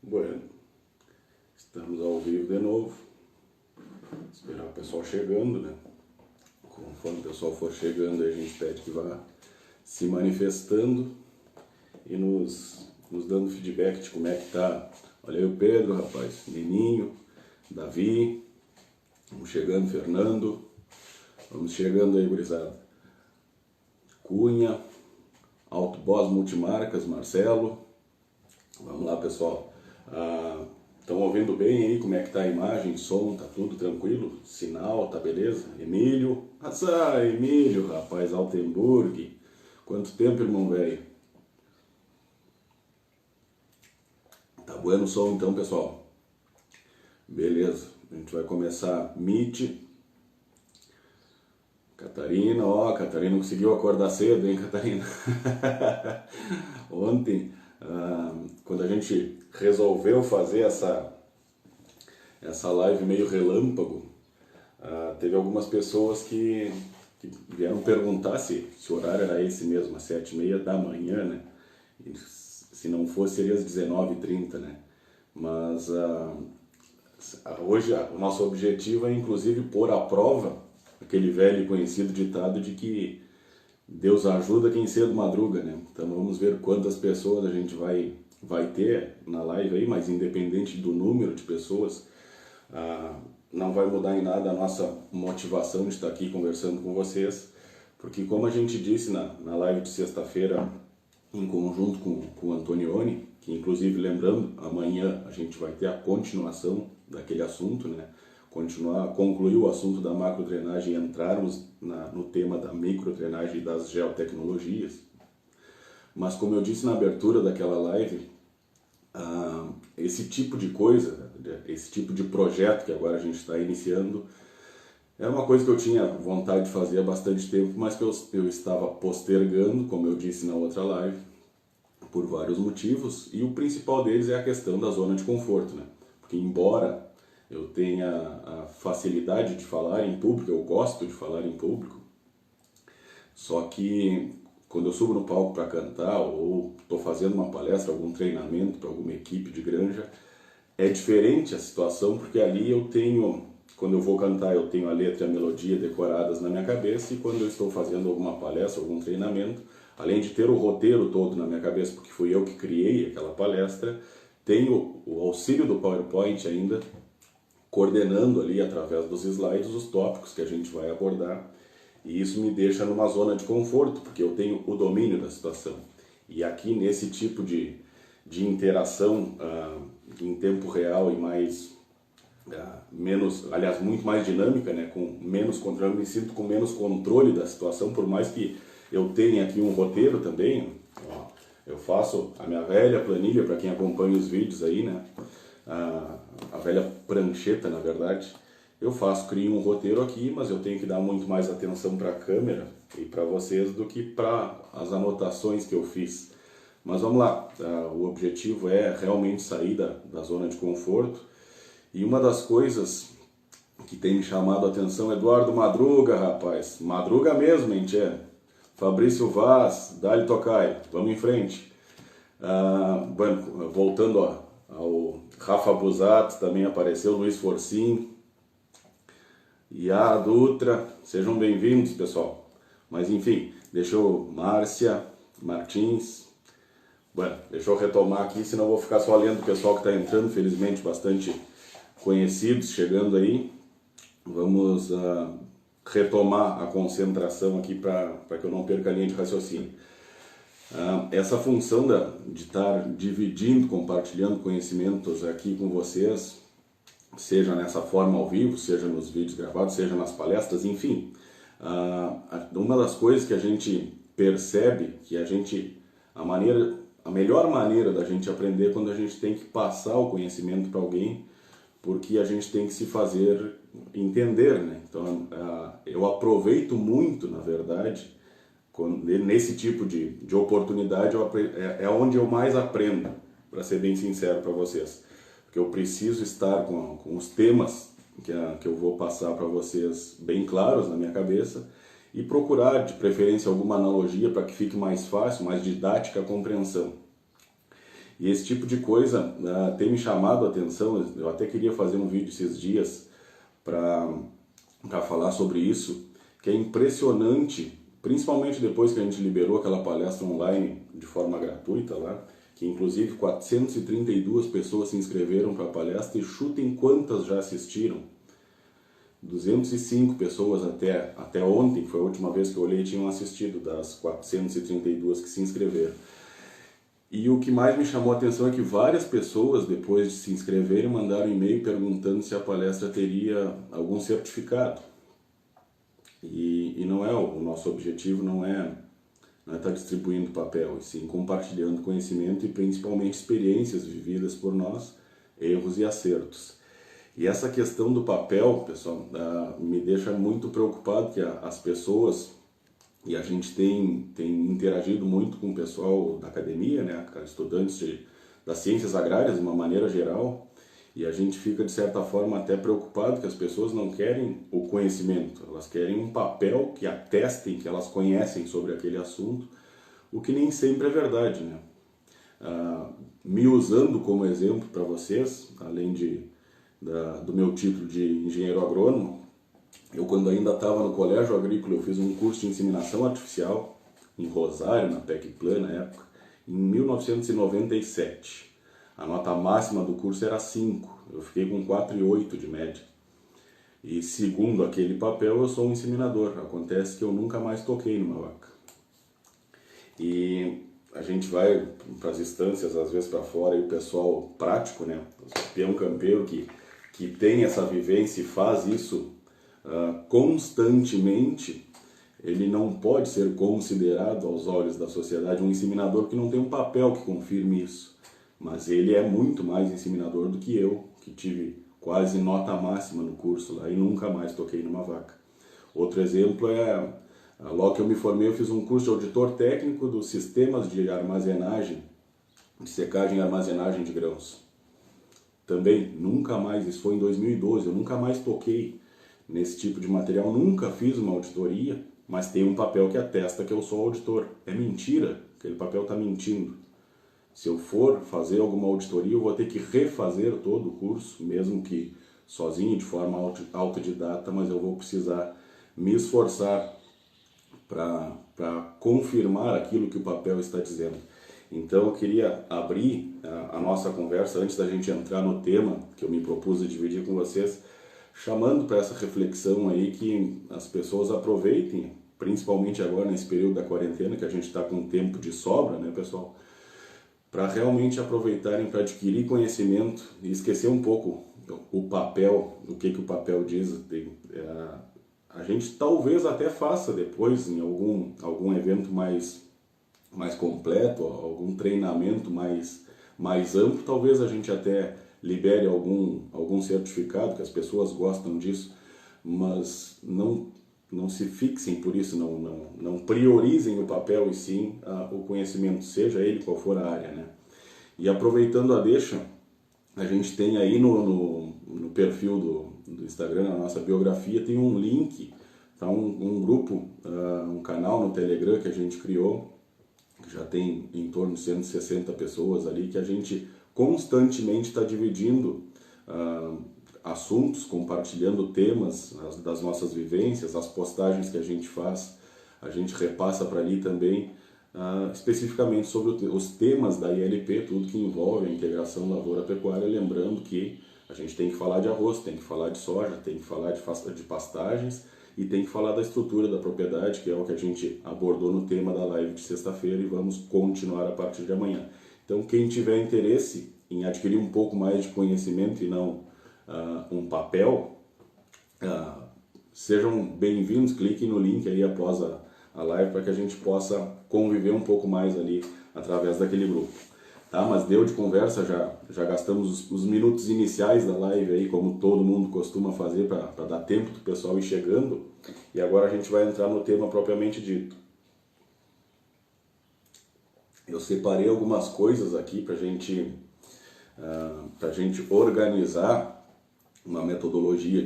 Bueno, estamos ao vivo de novo. Esperar o pessoal chegando, né? Conforme o pessoal for chegando, a gente pede que vá se manifestando e nos dando feedback de como é que tá. Olha aí o Pedro, rapaz, Nininho, Davi, vamos chegando, Fernando, vamos chegando aí, gurizada. Cunha, Auto Boss Multimarcas, Marcelo. Vamos lá, pessoal. Estão ouvindo bem aí? Como é que tá a imagem, som? Tá tudo tranquilo? Sinal, tá beleza? Emílio? Emílio, rapaz, Altenburg. Quanto tempo, irmão velho? Tá bueno o som então, pessoal? Beleza, a gente vai começar Meet. Catarina, Catarina conseguiu acordar cedo, hein, Catarina? Ontem, quando a gente resolveu fazer essa live meio relâmpago, teve algumas pessoas que vieram perguntar se o horário era esse mesmo, às 7h30 da manhã, né? E se não fosse, seria às 19h30, né? Mas hoje o nosso objetivo é inclusive pôr à prova aquele velho e conhecido ditado de que Deus ajuda quem cedo madruga, né? Então vamos ver quantas pessoas a gente vai ter na live aí, mas independente do número de pessoas, não vai mudar em nada a nossa motivação de estar aqui conversando com vocês, porque como a gente disse na live de sexta-feira, em conjunto com o Antonioni, que inclusive lembrando, amanhã a gente vai ter a continuação daquele assunto, né? Concluir o assunto da macrodrenagem e entrarmos no tema da microdrenagem e das geotecnologias. Mas como eu disse na abertura daquela live, esse tipo de coisa, esse tipo de projeto que agora a gente está iniciando, era uma coisa que eu tinha vontade de fazer há bastante tempo, mas que eu estava postergando, como eu disse na outra live, por vários motivos, e o principal deles é a questão da zona de conforto, né? Porque embora eu tenha a facilidade de falar em público, eu gosto de falar em público, só que quando eu subo no palco para cantar ou estou fazendo uma palestra, algum treinamento para alguma equipe de granja, é diferente a situação, porque ali eu tenho, quando eu vou cantar, eu tenho a letra e a melodia decoradas na minha cabeça, e quando eu estou fazendo alguma palestra, algum treinamento, além de ter o roteiro todo na minha cabeça, porque fui eu que criei aquela palestra, tenho o auxílio do PowerPoint ainda, coordenando ali através dos slides os tópicos que a gente vai abordar, e isso me deixa numa zona de conforto, porque eu tenho o domínio da situação. E aqui nesse tipo de interação em tempo real e muito mais dinâmica, né, com menos controle, eu me sinto com menos controle da situação, por mais que eu tenha aqui um roteiro também. Eu faço a minha velha planilha, para quem acompanha os vídeos aí, né, a velha prancheta, na verdade, crio um roteiro aqui, mas eu tenho que dar muito mais atenção para a câmera e para vocês do que para as anotações que eu fiz. Mas vamos lá, o objetivo é realmente sair da zona de conforto, e uma das coisas que tem me chamado a atenção, Eduardo Madruga, rapaz, madruga mesmo, hein, tchê? Fabrício Vaz, Dali Tokai, vamos em frente. Voltando ao Rafa Busato, também apareceu, Luiz Forcim, Iá Dutra, sejam bem-vindos, pessoal. Mas enfim, Márcia Martins. Deixa eu retomar aqui, senão eu vou ficar só lendo o pessoal que está entrando, felizmente bastante conhecidos chegando aí. Vamos retomar a concentração aqui para que eu não perca a linha de raciocínio. Essa função de estar dividindo, compartilhando conhecimentos aqui com vocês, seja nessa forma ao vivo, seja nos vídeos gravados, seja nas palestras, enfim, uma das coisas que a gente percebe que a melhor maneira da gente aprender é quando a gente tem que passar o conhecimento para alguém, porque a gente tem que se fazer entender, né? Então, eu aproveito muito, na verdade, nesse tipo de oportunidade, é onde eu mais aprendo, para ser bem sincero para vocês. Porque eu preciso estar com os temas que eu vou passar para vocês bem claros na minha cabeça, e procurar, de preferência, alguma analogia para que fique mais fácil, mais didática a compreensão. E esse tipo de coisa tem me chamado a atenção. Eu até queria fazer um vídeo esses dias para falar sobre isso, que é impressionante, principalmente depois que a gente liberou aquela palestra online de forma gratuita lá, que inclusive 432 pessoas se inscreveram para a palestra, e chutem quantas já assistiram. 205 pessoas até ontem, que foi a última vez que eu olhei, tinham assistido das 432 que se inscreveram. E o que mais me chamou a atenção é que várias pessoas, depois de se inscreverem, mandaram e-mail perguntando se a palestra teria algum certificado. E não é o nosso objetivo, não é estar distribuindo papel, e sim compartilhando conhecimento e principalmente experiências vividas por nós, erros e acertos. E essa questão do papel, pessoal, me deixa muito preocupado, que as pessoas, e a gente tem interagido muito com o pessoal da academia, né, estudantes das ciências agrárias de uma maneira geral, e a gente fica de certa forma até preocupado que as pessoas não querem o conhecimento, elas querem um papel que atestem que elas conhecem sobre aquele assunto, o que nem sempre é verdade, né? Me usando como exemplo para vocês, além do meu título de engenheiro agrônomo, eu quando ainda estava no colégio agrícola, eu fiz um curso de inseminação artificial em Rosário, na PEC-Plan na época, em 1997. A nota máxima do curso era 5, eu fiquei com 4,8 de média. E segundo aquele papel, eu sou um inseminador. Acontece que eu nunca mais toquei numa vaca. E a gente vai para as instâncias, às vezes para fora, e o pessoal prático, né, o peão campeiro que tem essa vivência e faz isso constantemente, ele não pode ser considerado aos olhos da sociedade um inseminador que não tem um papel que confirme isso. Mas ele é muito mais inseminador do que eu, que tive quase nota máxima no curso lá e nunca mais toquei numa vaca. Outro exemplo é, logo que eu me formei, eu fiz um curso de auditor técnico dos sistemas de armazenagem, de secagem e armazenagem de grãos. Também, nunca mais, isso foi em 2012, eu nunca mais toquei nesse tipo de material, nunca fiz uma auditoria, mas tem um papel que atesta que eu sou auditor. É mentira, aquele papel está mentindo. Se eu for fazer alguma auditoria, eu vou ter que refazer todo o curso, mesmo que sozinho, de forma autodidata, mas eu vou precisar me esforçar para confirmar aquilo que o papel está dizendo. Então eu queria abrir a nossa conversa, antes da gente entrar no tema que eu me propus a dividir com vocês, chamando para essa reflexão aí, que as pessoas aproveitem, principalmente agora nesse período da quarentena, que a gente está com tempo de sobra, né, pessoal? Para realmente aproveitarem para adquirir conhecimento e esquecer um pouco o papel, o que o papel diz. A gente talvez até faça depois, em algum evento mais completo, algum treinamento mais amplo, talvez a gente até libere algum certificado, que as pessoas gostam disso, mas não se fixem por isso, não priorizem o papel e sim o conhecimento, seja ele qual for a área, né? E aproveitando a deixa, a gente tem aí no perfil do Instagram, na nossa biografia, tem um link, tá? um grupo, um canal no Telegram que a gente criou, que já tem em torno de 160 pessoas ali, que a gente constantemente está dividindo assuntos, compartilhando temas das nossas vivências, as postagens que a gente faz, a gente repassa para ali também, especificamente sobre os temas da ILP, tudo que envolve a integração lavoura-pecuária, lembrando que a gente tem que falar de arroz, tem que falar de soja, tem que falar de pastagens e tem que falar da estrutura da propriedade, que é o que a gente abordou no tema da live de sexta-feira e vamos continuar a partir de amanhã. Então quem tiver interesse em adquirir um pouco mais de conhecimento e não um papel, sejam bem-vindos, cliquem no link aí após a live para que a gente possa conviver um pouco mais ali através daquele grupo. Tá? Mas deu de conversa, já gastamos os minutos iniciais da live aí, como todo mundo costuma fazer para dar tempo do pessoal ir chegando, e agora a gente vai entrar no tema propriamente dito. Eu separei algumas coisas aqui para a gente organizar uma metodologia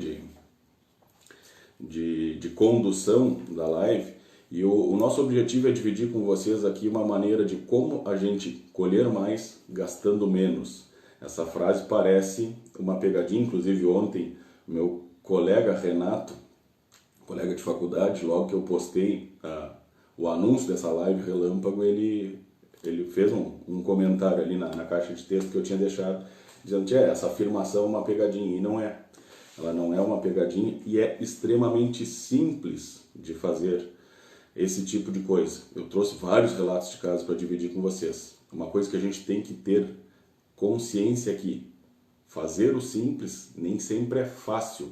de condução da live, E o nosso objetivo é dividir com vocês aqui uma maneira de como a gente colher mais gastando menos. Essa frase parece uma pegadinha, inclusive ontem meu colega Renato, colega de faculdade, logo que eu postei o anúncio dessa live relâmpago, ele fez um comentário ali na caixa de texto que eu tinha deixado, dizendo que essa afirmação é uma pegadinha, e não é. Ela não é uma pegadinha e é extremamente simples de fazer esse tipo de coisa. Eu trouxe vários relatos de casos para dividir com vocês. Uma coisa que a gente tem que ter consciência aqui, fazer o simples nem sempre é fácil.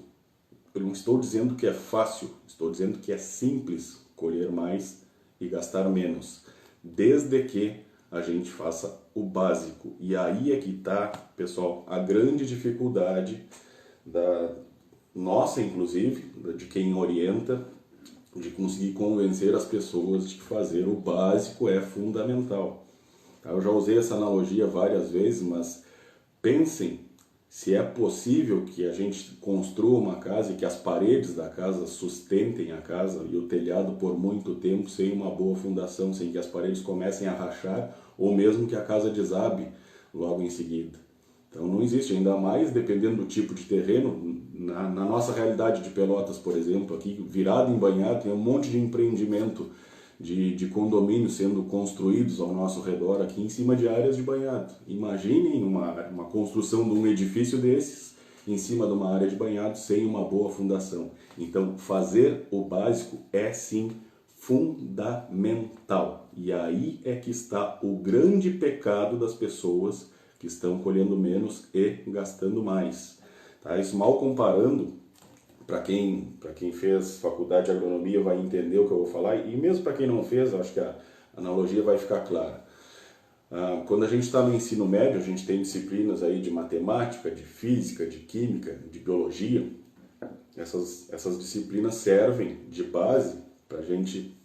Eu não estou dizendo que é fácil, estou dizendo que é simples colher mais e gastar menos, desde que a gente faça o básico. E aí é que está, pessoal, a grande dificuldade da nossa, inclusive, de quem orienta, de conseguir convencer as pessoas de que fazer o básico é fundamental. Eu já usei essa analogia várias vezes, mas pensem se é possível que a gente construa uma casa e que as paredes da casa sustentem a casa e o telhado por muito tempo sem uma boa fundação, sem que as paredes comecem a rachar ou mesmo que a casa desabe logo em seguida. Então não existe, ainda mais dependendo do tipo de terreno. Na nossa realidade de Pelotas, por exemplo, aqui virado em Banhado, tem um monte de empreendimento de condomínios sendo construídos ao nosso redor aqui em cima de áreas de banhado. Imaginem uma construção de um edifício desses em cima de uma área de banhado sem uma boa fundação. Então fazer o básico é sim fundamental. E aí é que está o grande pecado das pessoas que estão colhendo menos e gastando mais. Tá? Isso mal comparando, para quem fez faculdade de agronomia vai entender o que eu vou falar, e mesmo para quem não fez, acho que a analogia vai ficar clara. Quando a gente está no ensino médio, a gente tem disciplinas aí de matemática, de física, de química, de biologia. Essas disciplinas servem de base para a gente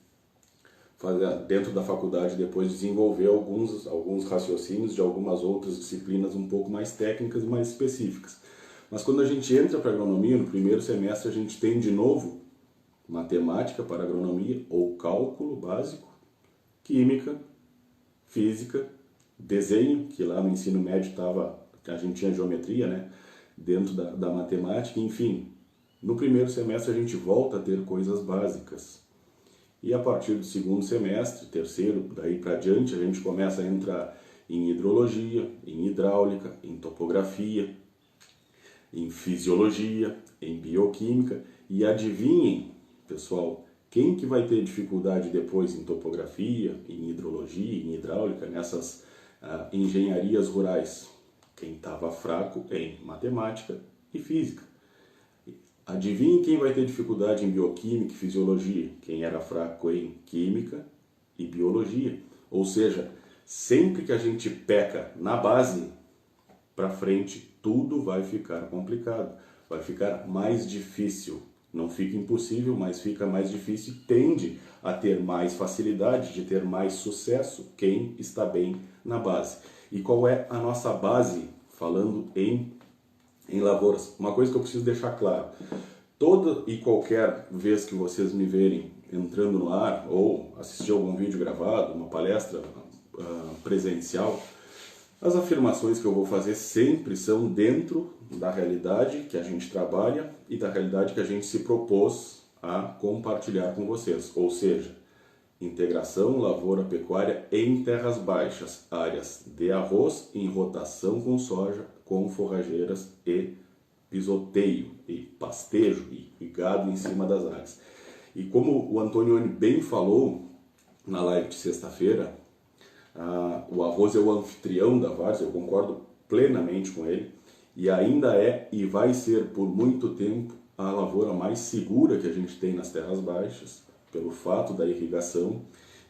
fazer, dentro da faculdade, depois desenvolver alguns raciocínios de algumas outras disciplinas um pouco mais técnicas e mais específicas. Mas quando a gente entra para a agronomia, no primeiro semestre a gente tem de novo matemática para agronomia, ou cálculo básico, química, física, desenho, que lá no ensino médio a gente tinha geometria, né, dentro da matemática, enfim. No primeiro semestre a gente volta a ter coisas básicas. E a partir do segundo semestre, terceiro, daí para diante, a gente começa a entrar em hidrologia, em hidráulica, em topografia, em fisiologia, em bioquímica. E adivinhem, pessoal, quem que vai ter dificuldade depois em topografia, em hidrologia, em hidráulica, nessas engenharias rurais? Quem estava fraco em matemática e física. Adivinhem quem vai ter dificuldade em bioquímica e fisiologia? Quem era fraco em química e biologia. Ou seja, sempre que a gente peca na base, para frente, tudo vai ficar complicado. Vai ficar mais difícil. Não fica impossível, mas fica mais difícil e tende a ter mais facilidade de ter mais sucesso quem está bem na base. E qual é a nossa base, falando em lavouras? Uma coisa que eu preciso deixar claro. Toda e qualquer vez que vocês me verem entrando no ar ou assistir algum vídeo gravado, uma palestra presencial, as afirmações que eu vou fazer sempre são dentro da realidade que a gente trabalha e da realidade que a gente se propôs a compartilhar com vocês. Ou seja, integração lavoura-pecuária em terras baixas, áreas de arroz em rotação com soja, com forrageiras e pisoteio e pastejo e gado em cima das áreas. E como o Antonioni bem falou na live de sexta-feira, o arroz é o anfitrião da várzea, eu concordo plenamente com ele, e ainda é e vai ser por muito tempo a lavoura mais segura que a gente tem nas terras baixas, pelo fato da irrigação.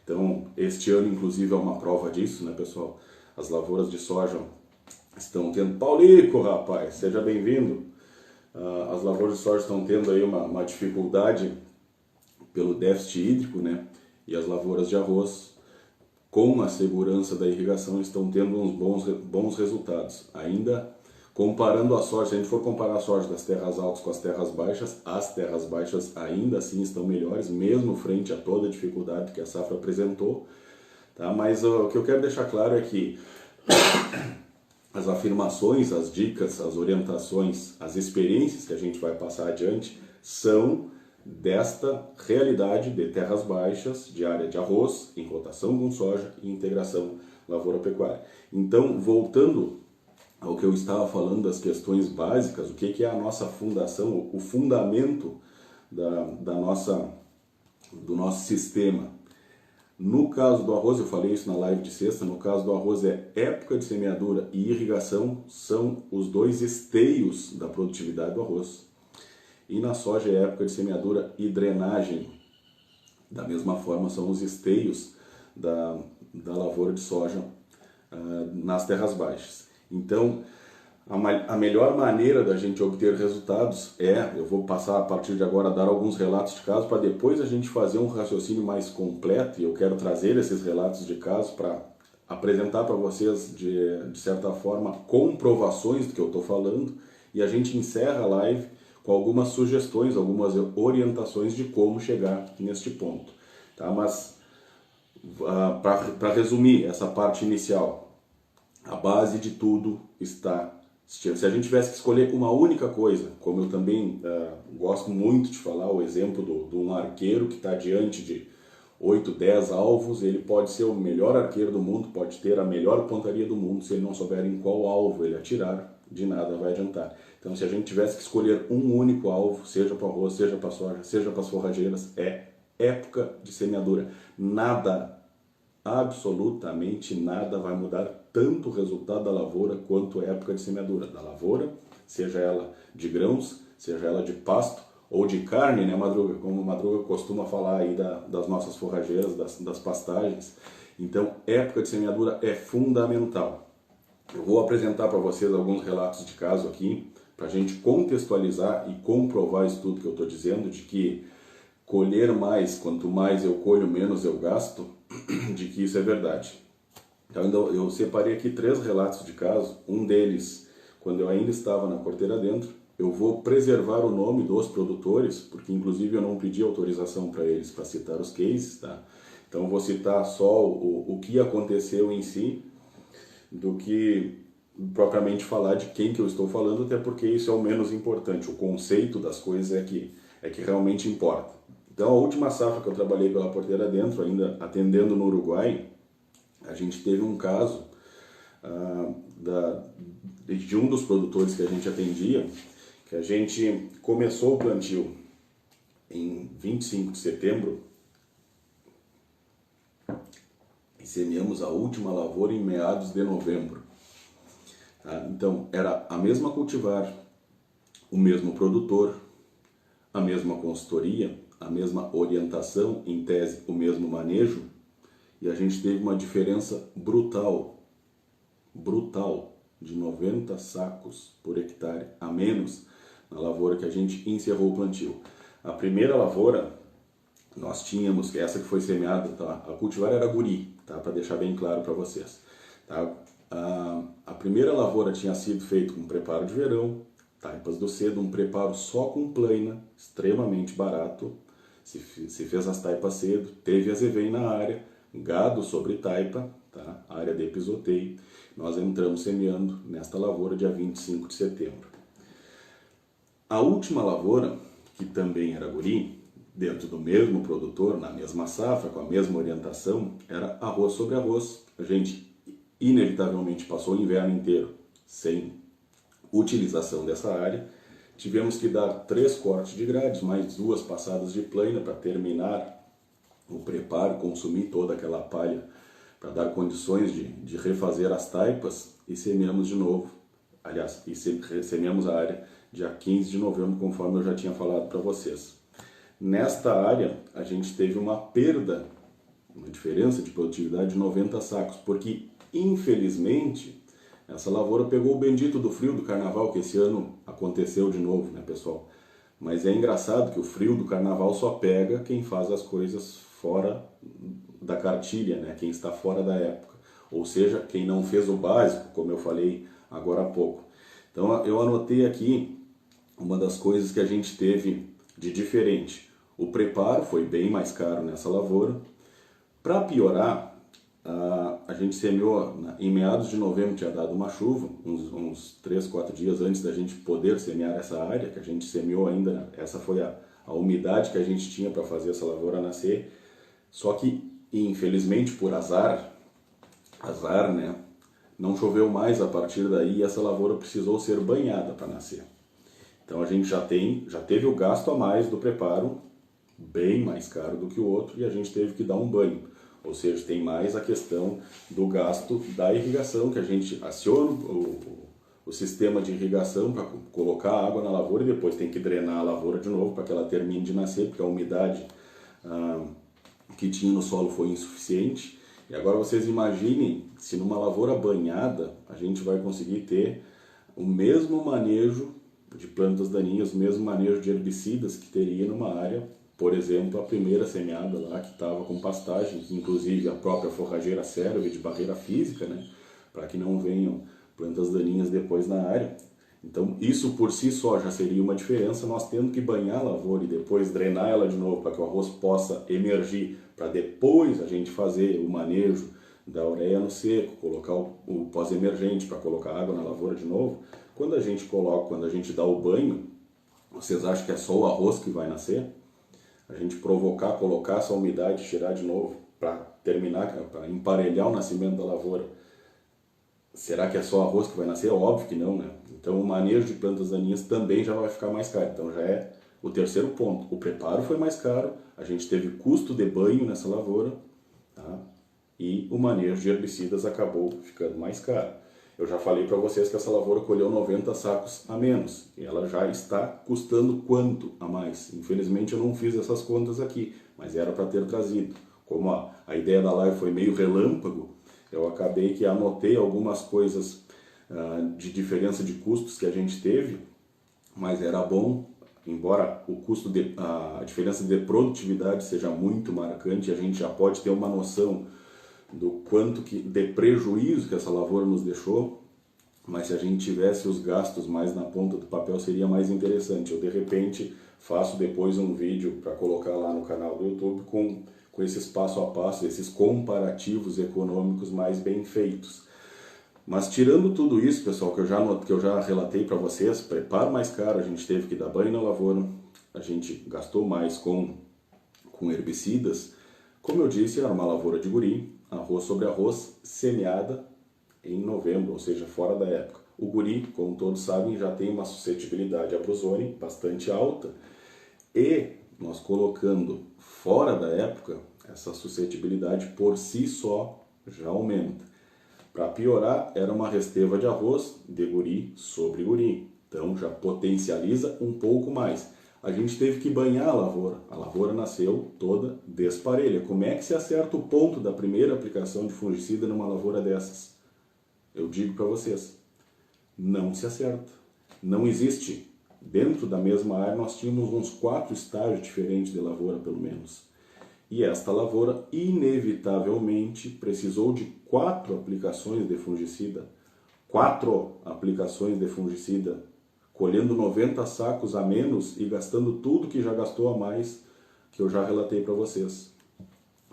Então, este ano, inclusive, é uma prova disso, né, pessoal? As lavouras de soja estão tendo... Paulico, rapaz, seja bem-vindo! As lavouras de soja estão tendo aí uma dificuldade pelo déficit hídrico, né? E as lavouras de arroz, com a segurança da irrigação, estão tendo uns bons resultados. Ainda Comparando a soja, se a gente for comparar a soja das terras altas com as terras baixas ainda assim estão melhores, mesmo frente a toda a dificuldade que a safra apresentou. Tá? Mas o que eu quero deixar claro é que as afirmações, as dicas, as orientações, as experiências que a gente vai passar adiante são desta realidade de terras baixas, de área de arroz, em cotação com soja e integração lavoura-pecuária. Então, voltando ao que eu estava falando das questões básicas, o que é a nossa fundação, o fundamento do nosso sistema. No caso do arroz, eu falei isso na live de sexta, no caso do arroz é época de semeadura e irrigação, são os dois esteios da produtividade do arroz. E na soja é época de semeadura e drenagem. Da mesma forma, são os esteios da lavoura de soja nas terras baixas. Então, a melhor maneira da gente obter resultados eu vou passar a partir de agora a dar alguns relatos de caso para depois a gente fazer um raciocínio mais completo, e eu quero trazer esses relatos de caso para apresentar para vocês, de certa forma, comprovações do que eu estou falando, e a gente encerra a live com algumas sugestões, algumas orientações de como chegar neste ponto. Tá? Mas, para resumir essa parte inicial, a base de tudo está. Se a gente tivesse que escolher uma única coisa, como eu também gosto muito de falar, o exemplo de um arqueiro que está diante de 8, 10 alvos, ele pode ser o melhor arqueiro do mundo, pode ter a melhor pontaria do mundo, se ele não souber em qual alvo ele atirar, de nada vai adiantar. Então, se a gente tivesse que escolher um único alvo, seja para arroz, seja para soja, seja para as forrageiras, é época de semeadura. Nada, absolutamente nada vai mudar tanto o resultado da lavoura quanto a época de semeadura da lavoura, seja ela de grãos, seja ela de pasto ou de carne, né, Madruga? Como o Madruga costuma falar aí das nossas forrageiras, das pastagens. Então, época de semeadura é fundamental. Eu vou apresentar para vocês alguns relatos de caso aqui, para a gente contextualizar e comprovar isso tudo que eu estou dizendo, de que colher mais, quanto mais eu colho, menos eu gasto, de que isso é verdade. Então, eu separei aqui 3 relatos de caso, um deles, quando eu ainda estava na Corteira Dentro. Eu vou preservar o nome dos produtores, porque inclusive eu não pedi autorização para eles para citar os cases, tá? Então eu vou citar só o que aconteceu em si, do que propriamente falar de quem que eu estou falando, até porque isso é o menos importante, o conceito das coisas é que realmente importa. Então a última safra que eu trabalhei pela Porteira Dentro, ainda atendendo no Uruguai, a gente teve um caso de um dos produtores que a gente atendia, que a gente começou o plantio em 25 de setembro e semeamos a última lavoura em meados de novembro. Então, era a mesma cultivar, o mesmo produtor, a mesma consultoria, a mesma orientação, em tese, o mesmo manejo, e a gente teve uma diferença brutal, de 90 sacos por hectare a menos na lavoura que a gente encerrou o plantio. A primeira lavoura, nós tínhamos, essa que foi semeada, tá? A cultivar era guri, tá? Para deixar bem claro para vocês. Tá? A primeira lavoura tinha sido feita com preparo de verão, taipas do cedo, um preparo só com plaina, extremamente barato. Se fez as taipas cedo, teve azevém na área, gado sobre taipa, tá? Área de pisoteio. Nós entramos semeando nesta lavoura dia 25 de setembro. A última lavoura, que também era guri, dentro do mesmo produtor, na mesma safra, com a mesma orientação, era arroz sobre arroz. A gente inevitavelmente passou o inverno inteiro sem utilização dessa área. Tivemos que dar 3 cortes de grades, mais 2 passadas de plaina para terminar o preparo, consumir toda aquela palha, para dar condições de refazer as taipas, e semeamos de novo. Aliás, semeamos a área dia 15 de novembro, conforme eu já tinha falado para vocês. Nesta área, a gente teve uma perda, uma diferença de produtividade de 90 sacos, porque, infelizmente, essa lavoura pegou o bendito do frio do carnaval, que esse ano aconteceu de novo, né, pessoal? Mas é engraçado que o frio do carnaval só pega quem faz as coisas fora da cartilha, né? Quem está fora da época. Ou seja, quem não fez o básico, como eu falei agora há pouco. Então eu anotei aqui uma das coisas que a gente teve de diferente. O preparo foi bem mais caro nessa lavoura. Para piorar, a gente semeou em meados de novembro, tinha dado uma chuva, uns 3, 4 dias antes da gente poder semear essa área, que a gente semeou ainda, essa foi a umidade que a gente tinha para fazer essa lavoura nascer. Só que, infelizmente, por azar, né, não choveu mais a partir daí e essa lavoura precisou ser banhada para nascer. Então a gente já teve o gasto a mais do preparo, bem mais caro do que o outro, e a gente teve que dar um banho. Ou seja, tem mais a questão do gasto da irrigação, que a gente aciona o sistema de irrigação para colocar água na lavoura e depois tem que drenar a lavoura de novo para que ela termine de nascer, porque a umidade que tinha no solo foi insuficiente. E agora vocês imaginem se numa lavoura banhada a gente vai conseguir ter o mesmo manejo de plantas daninhas, o mesmo manejo de herbicidas que teria numa área, por exemplo, a primeira semeada lá que estava com pastagem, que inclusive a própria forrageira serve de barreira física, né, para que não venham plantas daninhas depois na área. Então isso por si só já seria uma diferença, nós tendo que banhar a lavoura e depois drenar ela de novo para que o arroz possa emergir, para depois a gente fazer o manejo da ureia no seco, colocar o pós-emergente para colocar água na lavoura de novo. Quando a gente dá o banho, vocês acham que é só o arroz que vai nascer? A gente colocar essa umidade, tirar de novo para terminar, para emparelhar o nascimento da lavoura. Será que é só arroz que vai nascer? Óbvio que não, né? Então o manejo de plantas daninhas também já vai ficar mais caro. Então já é o terceiro ponto. O preparo foi mais caro, a gente teve custo de banho nessa lavoura, tá? E o manejo de herbicidas acabou ficando mais caro. Eu já falei para vocês que essa lavoura colheu 90 sacos a menos. E ela já está custando quanto a mais? Infelizmente eu não fiz essas contas aqui, mas era para ter trazido. Como a ideia da live foi meio relâmpago, eu acabei que anotei algumas coisas de diferença de custos que a gente teve, mas era bom, embora a diferença de produtividade seja muito marcante, a gente já pode ter uma noção do quanto de prejuízo que essa lavoura nos deixou, mas se a gente tivesse os gastos mais na ponta do papel seria mais interessante. Eu de repente faço depois um vídeo para colocar lá no canal do YouTube com esses passo a passo, esses comparativos econômicos mais bem feitos. Mas tirando tudo isso, pessoal, que eu já relatei para vocês, preparo mais caro, a gente teve que dar banho na lavoura, a gente gastou mais com herbicidas. Como eu disse, era uma lavoura de guri, arroz sobre arroz, semeada em novembro, ou seja, fora da época. O guri, como todos sabem, já tem uma suscetibilidade à brusone bastante alta e nós colocando fora da época, essa suscetibilidade por si só já aumenta. Para piorar, era uma resteva de arroz de guri sobre guri, então já potencializa um pouco mais. A gente teve que banhar a lavoura nasceu toda desparelha. Como é que se acerta o ponto da primeira aplicação de fungicida numa lavoura dessas? Eu digo para vocês, não se acerta. Não existe. Dentro da mesma área nós tínhamos uns 4 estágios diferentes de lavoura pelo menos. E esta lavoura inevitavelmente precisou de 4 aplicações de fungicida. 4 aplicações de fungicida, colhendo 90 sacos a menos e gastando tudo que já gastou a mais, que eu já relatei para vocês.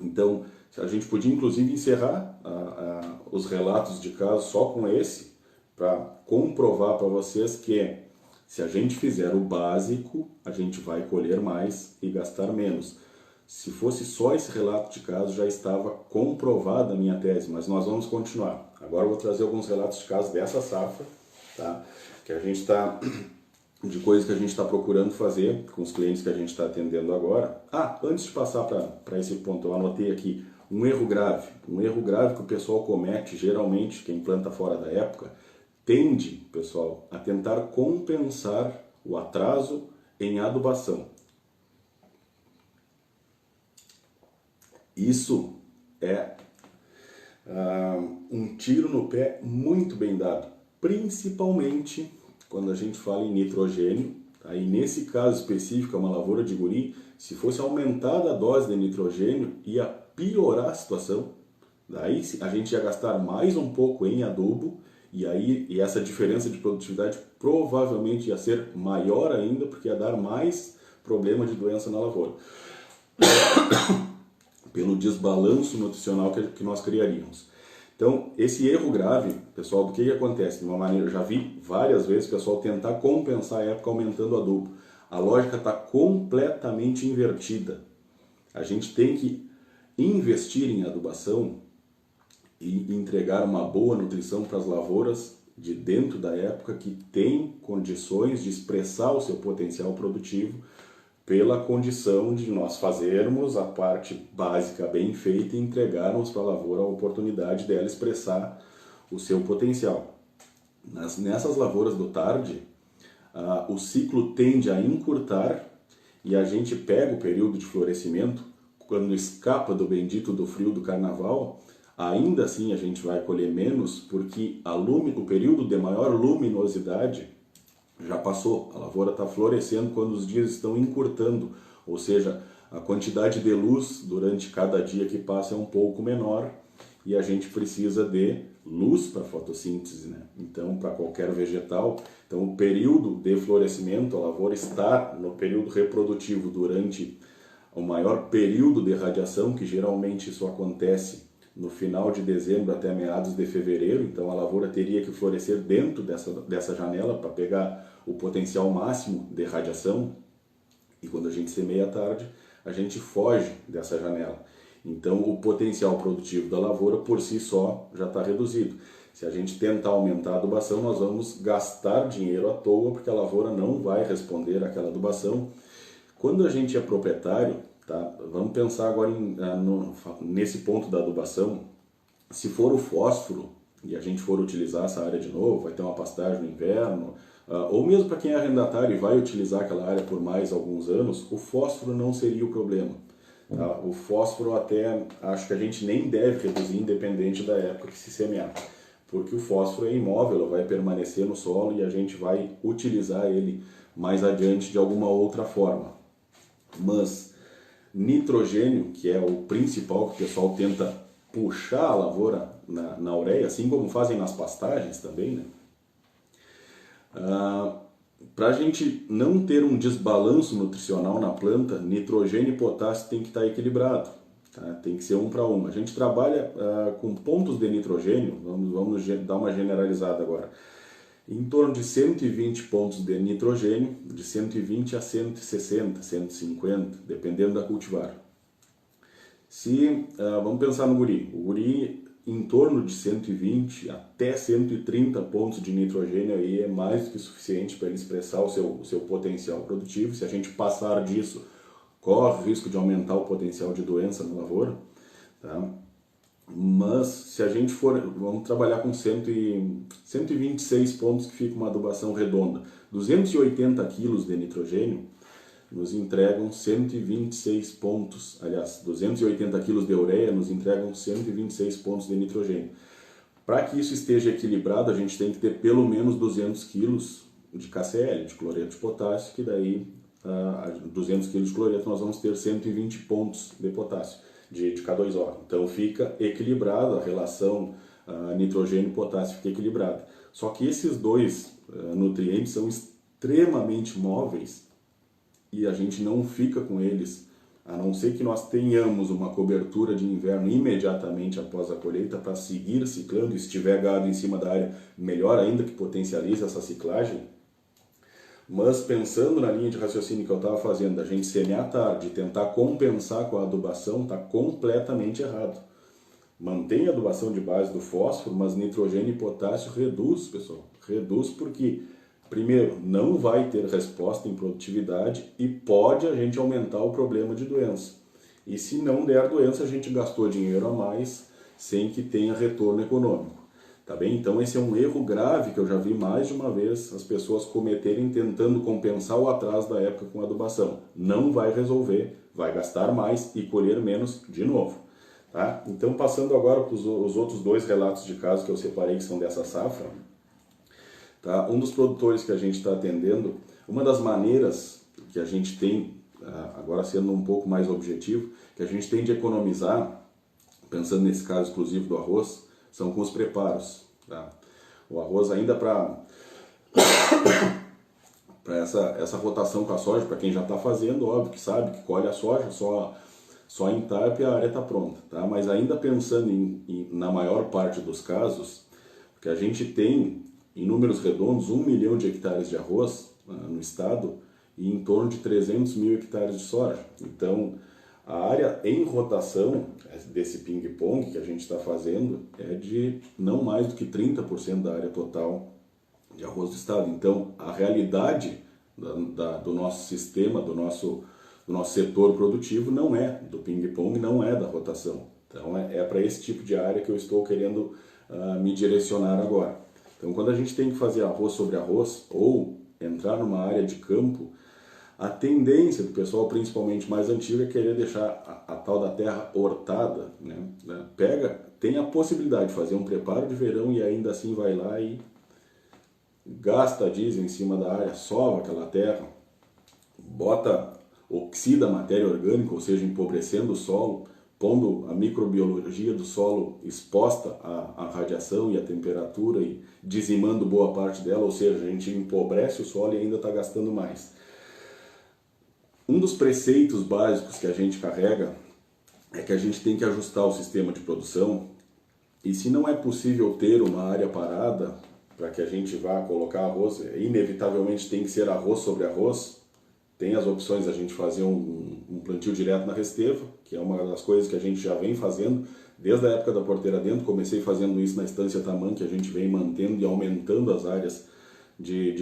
Então, a gente podia inclusive encerrar os relatos de caso só com esse, para comprovar para vocês que se a gente fizer o básico, a gente vai colher mais e gastar menos. Se fosse só esse relato de caso, já estava comprovada a minha tese, mas nós vamos continuar. Agora eu vou trazer alguns relatos de caso dessa safra, tá? Que a gente está, de coisas que a gente está procurando fazer com os clientes que a gente está atendendo agora. Antes de passar para esse ponto, eu anotei aqui um erro grave que o pessoal comete, geralmente, quem planta fora da época, tende, pessoal, a tentar compensar o atraso em adubação. Isso é um tiro no pé muito bem dado, principalmente quando a gente fala em nitrogênio. Aí nesse caso específico, é uma lavoura de guri, se fosse aumentada a dose de nitrogênio, ia piorar a situação. Daí a gente ia gastar mais um pouco em adubo E essa diferença de produtividade provavelmente ia ser maior ainda, porque ia dar mais problema de doença na lavoura, pelo desbalanço nutricional que nós criaríamos. Então, esse erro grave, pessoal, do que acontece? De uma maneira, eu já vi várias vezes o pessoal tentar compensar a época aumentando o adubo. A lógica está completamente invertida. A gente tem que investir em adubação e entregar uma boa nutrição para as lavouras de dentro da época que tem condições de expressar o seu potencial produtivo, pela condição de nós fazermos a parte básica bem feita e entregarmos para a lavoura a oportunidade dela expressar o seu potencial. Nessas lavouras do tarde, o ciclo tende a encurtar e a gente pega o período de florescimento, quando escapa do bendito do frio do carnaval, ainda assim a gente vai colher menos, porque o período de maior luminosidade já passou. A lavoura está florescendo quando os dias estão encurtando, ou seja, a quantidade de luz durante cada dia que passa é um pouco menor e a gente precisa de luz para fotossíntese, né? Então, para qualquer vegetal, então o período de florescimento, a lavoura está no período reprodutivo durante o maior período de radiação, que geralmente isso acontece no final de dezembro até meados de fevereiro, então a lavoura teria que florescer dentro dessa janela para pegar o potencial máximo de radiação, e quando a gente semeia à tarde, a gente foge dessa janela. Então o potencial produtivo da lavoura por si só já está reduzido. Se a gente tentar aumentar a adubação, nós vamos gastar dinheiro à toa, porque a lavoura não vai responder àquela adubação. Quando a gente é proprietário, tá? Vamos pensar agora nesse ponto da adubação. Se for o fósforo e a gente for utilizar essa área de novo, vai ter uma pastagem no inverno, ou mesmo para quem é arrendatário e vai utilizar aquela área por mais alguns anos, o fósforo não seria o problema. Tá? O fósforo até acho que a gente nem deve reduzir independente da época que se semear, porque o fósforo é imóvel, vai permanecer no solo e a gente vai utilizar ele mais adiante de alguma outra forma. Mas nitrogênio, que é o principal que o pessoal tenta puxar a lavoura na ureia, assim como fazem nas pastagens também, né? Para a gente não ter um desbalanço nutricional na planta, nitrogênio e potássio tem que estar equilibrado, tá? Tem que ser 1 para 1. A gente trabalha com pontos de nitrogênio, vamos dar uma generalizada agora, em torno de 120 pontos de nitrogênio, de 120 a 160, 150, dependendo da cultivar. Vamos pensar no guri. O guri, em torno de 120 até 130 pontos de nitrogênio aí é mais do que suficiente para ele expressar o seu potencial produtivo. Se a gente passar disso, corre o risco de aumentar o potencial de doença na lavoura, tá? Mas se a gente vamos trabalhar com 126 pontos, que fica uma adubação redonda. 280 quilos de nitrogênio nos entregam 126 pontos, aliás, 280 quilos de ureia nos entregam 126 pontos de nitrogênio. Para que isso esteja equilibrado, a gente tem que ter pelo menos 200 quilos de KCl, de cloreto de potássio, que daí 200 quilos de cloreto nós vamos ter 120 pontos de potássio, de K2O. Então fica equilibrado, a relação nitrogênio e potássio fica equilibrada. Só que esses dois nutrientes são extremamente móveis e a gente não fica com eles, a não ser que nós tenhamos uma cobertura de inverno imediatamente após a colheita para seguir ciclando, e se tiver gado em cima da área, melhor ainda, que potencialize essa ciclagem. Mas pensando na linha de raciocínio que eu estava fazendo, da gente semear à tarde e tentar compensar com a adubação, está completamente errado. Mantém a adubação de base do fósforo, mas nitrogênio e potássio reduz, pessoal. Reduz porque, primeiro, não vai ter resposta em produtividade e pode a gente aumentar o problema de doença. E se não der doença, a gente gastou dinheiro a mais sem que tenha retorno econômico. Tá bem? Então esse é um erro grave que eu já vi mais de uma vez as pessoas cometerem tentando compensar o atraso da época com adubação. Não vai resolver, vai gastar mais e colher menos de novo. Tá? Então passando agora para os outros dois relatos de caso que eu separei, que são dessa safra. Tá? Um dos produtores que a gente está atendendo, uma das maneiras que a gente tem, agora sendo um pouco mais objetivo, que a gente tem de economizar, pensando nesse caso exclusivo do arroz, são com os preparos. Tá? O arroz ainda para essa rotação com a soja, para quem já está fazendo, óbvio que sabe que colhe a soja, só entarpe e a área está pronta. Tá? Mas ainda pensando na maior parte dos casos, porque a gente tem, em números redondos, 1 milhão de hectares de arroz no estado e em torno de 300 mil hectares de soja. Então, a área em rotação desse ping-pong que a gente está fazendo é de não mais do que 30% da área total de arroz do estado. Então, a realidade do nosso sistema, do nosso setor produtivo não é do ping-pong, não é da rotação. Então, é para esse tipo de área que eu estou querendo me direcionar agora. Então, quando a gente tem que fazer arroz sobre arroz ou entrar numa área de campo, a tendência do pessoal, principalmente mais antigo, é querer deixar a tal da terra hortada, né? Tem a possibilidade de fazer um preparo de verão e ainda assim vai lá e gasta diesel em cima da área, sova aquela terra, oxida a matéria orgânica, ou seja, empobrecendo o solo, pondo a microbiologia do solo exposta à radiação e à temperatura e dizimando boa parte dela, ou seja, a gente empobrece o solo e ainda está gastando mais. Um dos preceitos básicos que a gente carrega é que a gente tem que ajustar o sistema de produção e se não é possível ter uma área parada para que a gente vá colocar arroz, inevitavelmente tem que ser arroz sobre arroz. Tem as opções da gente fazer um plantio direto na Resteva, que é uma das coisas que a gente já vem fazendo desde a época da porteira dentro. Comecei fazendo isso na estância Tamã, que a gente vem mantendo e aumentando as áreas de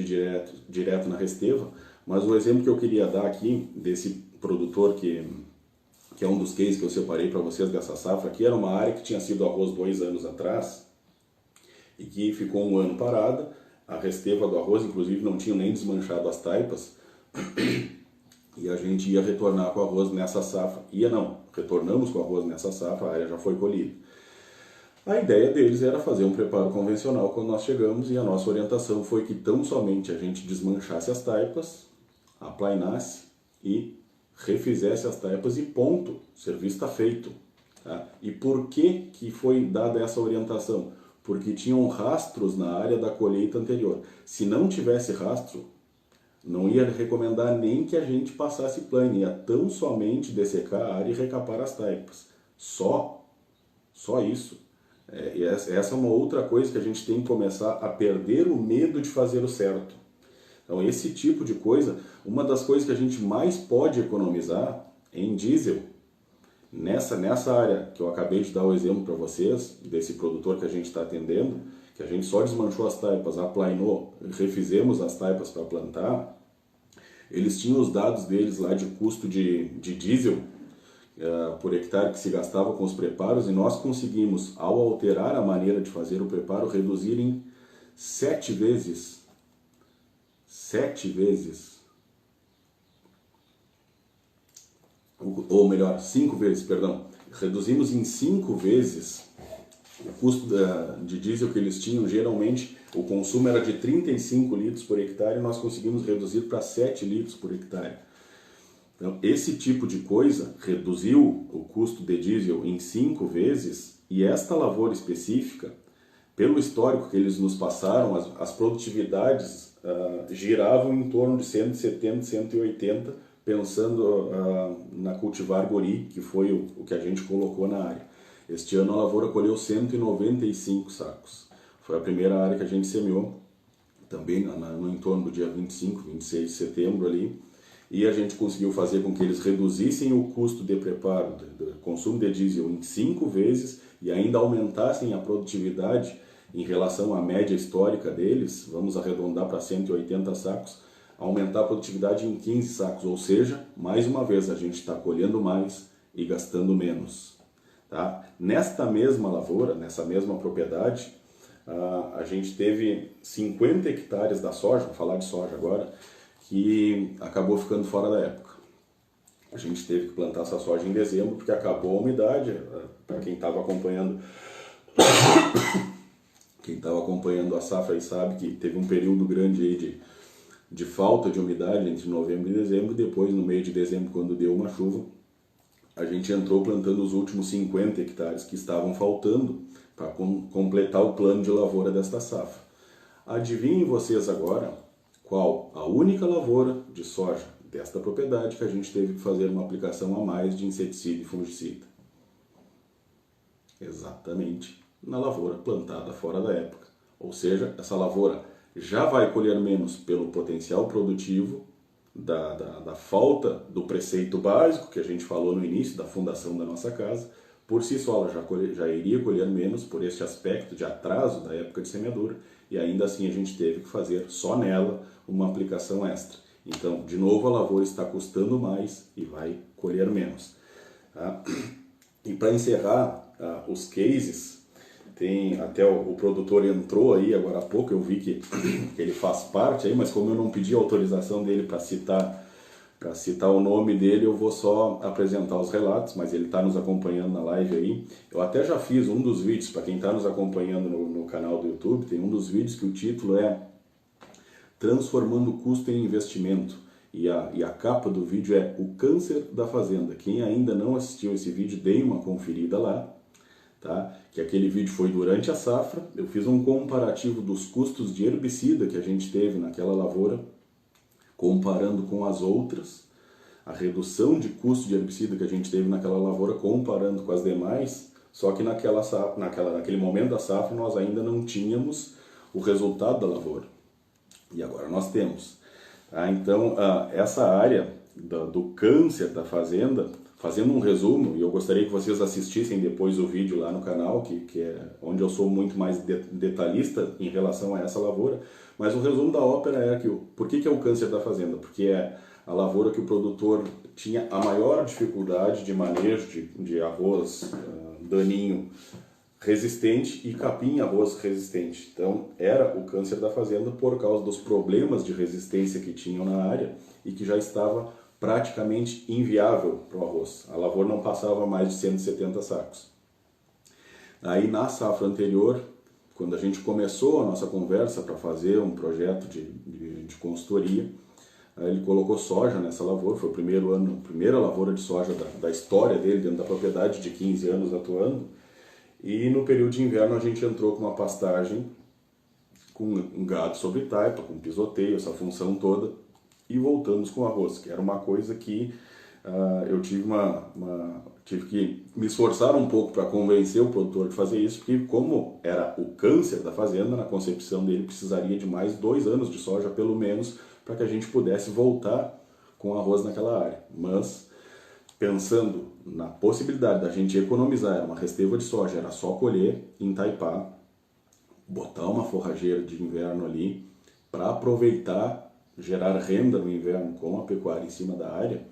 direto na Resteva. Mas o exemplo que eu queria dar aqui desse produtor que é um dos cases que eu separei para vocês dessa safra, que era uma área que tinha sido arroz 2 anos atrás e que ficou 1 ano parada. A Resteva do arroz, inclusive, não tinha nem desmanchado as taipas e a gente ia retornar com o arroz nessa safra. Retornamos com o arroz nessa safra, a área já foi colhida. A ideia deles era fazer um preparo convencional quando nós chegamos e a nossa orientação foi que tão somente a gente desmanchasse as taipas, aplainasse e refizesse as taipas e ponto, o serviço está feito. Tá? E por que foi dada essa orientação? Porque tinham rastros na área da colheita anterior. Se não tivesse rastro, não ia recomendar nem que a gente passasse plane, ia tão somente dessecar a área e recapar as taipas. Só isso. Essa é uma outra coisa que a gente tem que começar a perder o medo de fazer o certo. Então, esse tipo de coisa, uma das coisas que a gente mais pode economizar em diesel, nessa área que eu acabei de dar o exemplo para vocês, desse produtor que a gente está atendendo, que a gente só desmanchou as taipas, aplainou, refizemos as taipas para plantar, eles tinham os dados deles lá de custo de diesel por hectare que se gastava com os preparos e nós conseguimos, ao alterar a maneira de fazer o preparo, reduzir em 7 vezes, ou melhor, 5 vezes, perdão, reduzimos em 5 vezes o custo de diesel que eles tinham. Geralmente o consumo era de 35 litros por hectare e nós conseguimos reduzir para 7 litros por hectare. Então, esse tipo de coisa reduziu o custo de diesel em 5 vezes e esta lavoura específica, pelo histórico que eles nos passaram, as produtividades giravam em torno de 170, 180, pensando na cultivar Gori, que foi o que a gente colocou na área. Este ano a lavoura colheu 195 sacos. Foi a primeira área que a gente semeou, também no entorno do dia 25, 26 de setembro ali. E a gente conseguiu fazer com que eles reduzissem o custo de preparo, do consumo de diesel em 5 vezes e ainda aumentassem a produtividade em relação à média histórica deles, vamos arredondar para 180 sacos, aumentar a produtividade em 15 sacos, ou seja, mais uma vez a gente está colhendo mais e gastando menos. Tá? Nesta mesma lavoura, nessa mesma propriedade, a gente teve 50 hectares da soja, vou falar de soja agora, que acabou ficando fora da época. A gente teve que plantar essa soja em dezembro porque acabou a umidade. Para quem estava acompanhando a safra aí sabe que teve um período grande aí de falta de umidade entre novembro e dezembro, e depois no meio de dezembro, quando deu uma chuva, a gente entrou plantando os últimos 50 hectares que estavam faltando para completar o plano de lavoura desta safra. Adivinhem vocês agora qual a única lavoura de soja desta propriedade que a gente teve que fazer uma aplicação a mais de inseticida e fungicida. Exatamente na lavoura plantada fora da época. Ou seja, essa lavoura já vai colher menos pelo potencial produtivo da falta do preceito básico que a gente falou no início da fundação da nossa casa. Por si só, ela já iria colher menos por este aspecto de atraso da época de semeadura, e ainda assim a gente teve que fazer só nela uma aplicação extra. Então, de novo, a lavoura está custando mais e vai colher menos. Tá? E para encerrar os cases, tem até o produtor entrou aí agora há pouco, eu vi que ele faz parte aí, mas como eu não pedi autorização dele para citar o nome dele, eu vou só apresentar os relatos, mas ele está nos acompanhando na live aí. Eu até já fiz um dos vídeos, para quem está nos acompanhando no canal do YouTube, tem um dos vídeos que o título é Transformando Custo em Investimento. E a capa do vídeo é O Câncer da Fazenda. Quem ainda não assistiu esse vídeo, dê uma conferida lá. Tá? Que aquele vídeo foi durante a safra. Eu fiz um comparativo dos custos de herbicida que a gente teve naquela lavoura, comparando com as outras, a redução de custo de herbicida que a gente teve naquela lavoura, comparando com as demais, só que naquele momento da safra nós ainda não tínhamos o resultado da lavoura. E agora nós temos. Então, essa área do câncer da fazenda, fazendo um resumo, e eu gostaria que vocês assistissem depois o vídeo lá no canal, que é onde eu sou muito mais detalhista em relação a essa lavoura, mas o resumo da ópera é que por que é o câncer da fazenda? Porque é a lavoura que o produtor tinha a maior dificuldade de manejo de arroz daninho resistente e capim arroz resistente. Então era o câncer da fazenda por causa dos problemas de resistência que tinham na área e que já estava praticamente inviável para o arroz. A lavoura não passava mais de 170 sacos. Aí na safra anterior, quando a gente começou a nossa conversa para fazer um projeto de consultoria, ele colocou soja nessa lavoura, foi o primeira lavoura de soja da história dele dentro da propriedade, de 15 anos atuando. E no período de inverno a gente entrou com uma pastagem com um gado sobre taipa, com pisoteio, essa função toda, e voltamos com arroz, que era uma coisa que eu tive que me esforçar um pouco para convencer o produtor de fazer isso, porque como era o câncer da fazenda, na concepção dele precisaria de mais 2 anos de soja, pelo menos, para que a gente pudesse voltar com arroz naquela área. Mas, pensando na possibilidade da gente economizar, era uma resteva de soja, era só colher, entaipar, botar uma forrageira de inverno ali, para aproveitar, gerar renda no inverno com a pecuária em cima da área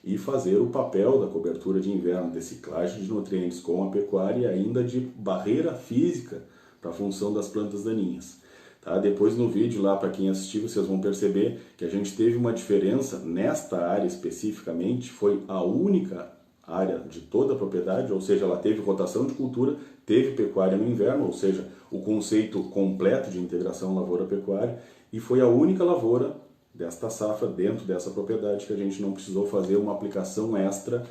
e fazer o papel da cobertura de inverno, de ciclagem de nutrientes com a pecuária e ainda de barreira física para a função das plantas daninhas. Tá? Depois no vídeo lá, para quem assistiu, vocês vão perceber que a gente teve uma diferença nesta área especificamente, foi a única área de toda a propriedade, ou seja, ela teve rotação de cultura, teve pecuária no inverno, ou seja, o conceito completo de integração lavoura-pecuária, e foi a única lavoura desta safra dentro dessa propriedade que a gente não precisou fazer uma aplicação extra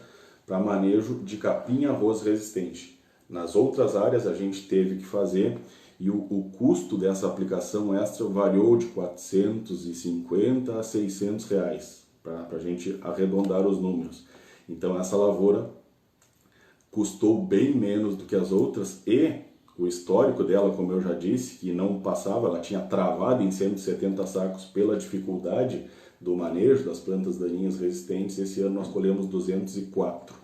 para manejo de capim arroz resistente. Nas outras áreas a gente teve que fazer, e o custo dessa aplicação extra variou de 450 a 600 reais, para a gente arredondar os números. Então essa lavoura custou bem menos do que as outras, e o histórico dela, como eu já disse, que não passava, ela tinha travado em 170 sacos pela dificuldade do manejo das plantas daninhas resistentes. Esse ano nós colhemos 204.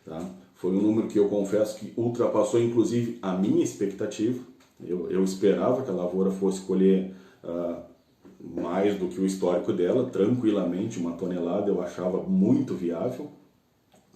Tá? Foi um número que eu confesso que ultrapassou inclusive a minha expectativa. Eu esperava que a lavoura fosse colher mais do que o histórico dela, tranquilamente, 1 tonelada eu achava muito viável.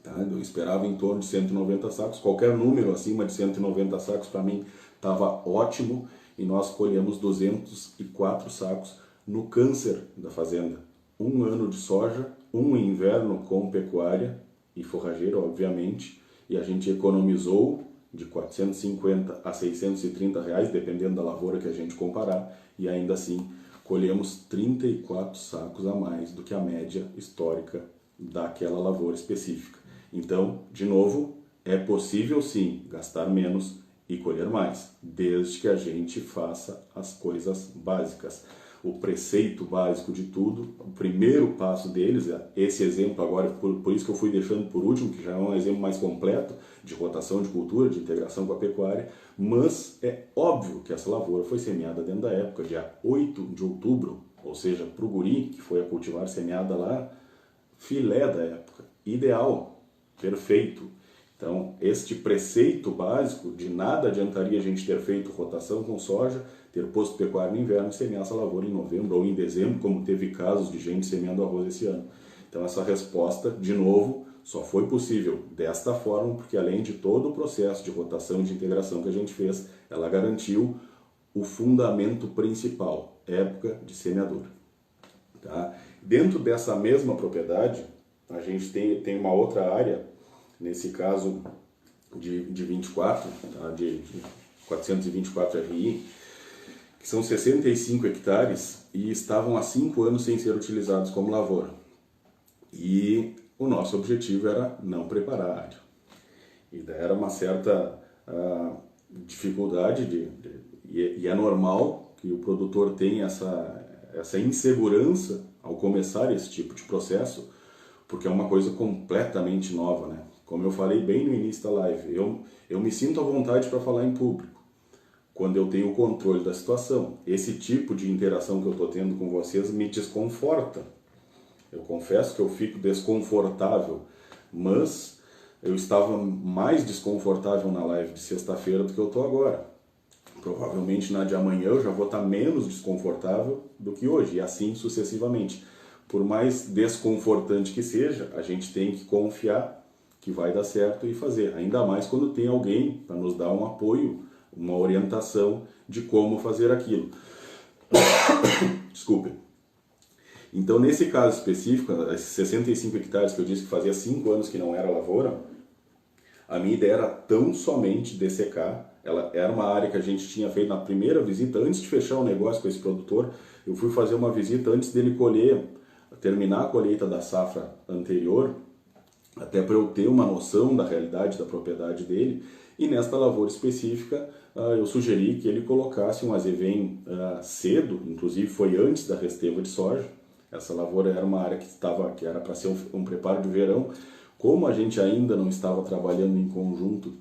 Tá? Eu esperava em torno de 190 sacos, qualquer número acima de 190 sacos para mim estava ótimo, e nós colhemos 204 sacos no câncer da fazenda. 1 ano de soja, 1 inverno com pecuária e forrageira, obviamente, e a gente economizou de 450 a 630 reais, dependendo da lavoura que a gente comparar, e ainda assim colhemos 34 sacos a mais do que a média histórica daquela lavoura específica. Então, de novo, é possível sim gastar menos e colher mais, desde que a gente faça as coisas básicas. O preceito básico de tudo, o primeiro passo deles, esse exemplo agora, por isso que eu fui deixando por último, que já é um exemplo mais completo de rotação de cultura, de integração com a pecuária, mas é óbvio que essa lavoura foi semeada dentro da época, dia 8 de outubro, ou seja, para o guri que foi a cultivar semeada lá, filé da época, ideal, perfeito. Então, este preceito básico, de nada adiantaria a gente ter feito rotação com soja, ter posto pecuária no inverno e semear essa lavoura em novembro ou em dezembro, como teve casos de gente semeando arroz esse ano. Então, essa resposta, de novo, só foi possível desta forma, porque além de todo o processo de rotação e de integração que a gente fez, ela garantiu o fundamento principal, época de semeadura. Tá? Dentro dessa mesma propriedade, a gente tem uma outra área, nesse caso de 24, tá? de 424 RI, que são 65 hectares e estavam há 5 anos sem ser utilizados como lavoura. E o nosso objetivo era não preparar a área. E daí era uma certa dificuldade, e é normal que o produtor tenha essa insegurança ao começar esse tipo de processo, porque é uma coisa completamente nova, né? Como eu falei bem no início da live, eu me sinto à vontade para falar em público, quando eu tenho o controle da situação. Esse tipo de interação que eu estou tendo com vocês me desconforta. Eu confesso que eu fico desconfortável, mas eu estava mais desconfortável na live de sexta-feira do que eu estou agora. Provavelmente na de amanhã eu já vou estar menos desconfortável do que hoje, e assim sucessivamente. Por mais desconfortante que seja, a gente tem que confiar que vai dar certo e fazer. Ainda mais quando tem alguém para nos dar um apoio, uma orientação de como fazer aquilo. Desculpe. Então, nesse caso específico, esses 65 hectares que eu disse que fazia 5 anos que não era lavoura, a minha ideia era tão somente dessecar. Ela era uma área que a gente tinha feito na primeira visita, antes de fechar o negócio com esse produtor. Eu fui fazer uma visita antes dele terminar a colheita da safra anterior, até para eu ter uma noção da realidade da propriedade dele. E nesta lavoura específica, eu sugeri que ele colocasse um azevém cedo, inclusive foi antes da resteva de soja. Essa lavoura era uma área que era para ser um preparo de verão. Como a gente ainda não estava trabalhando em conjunto,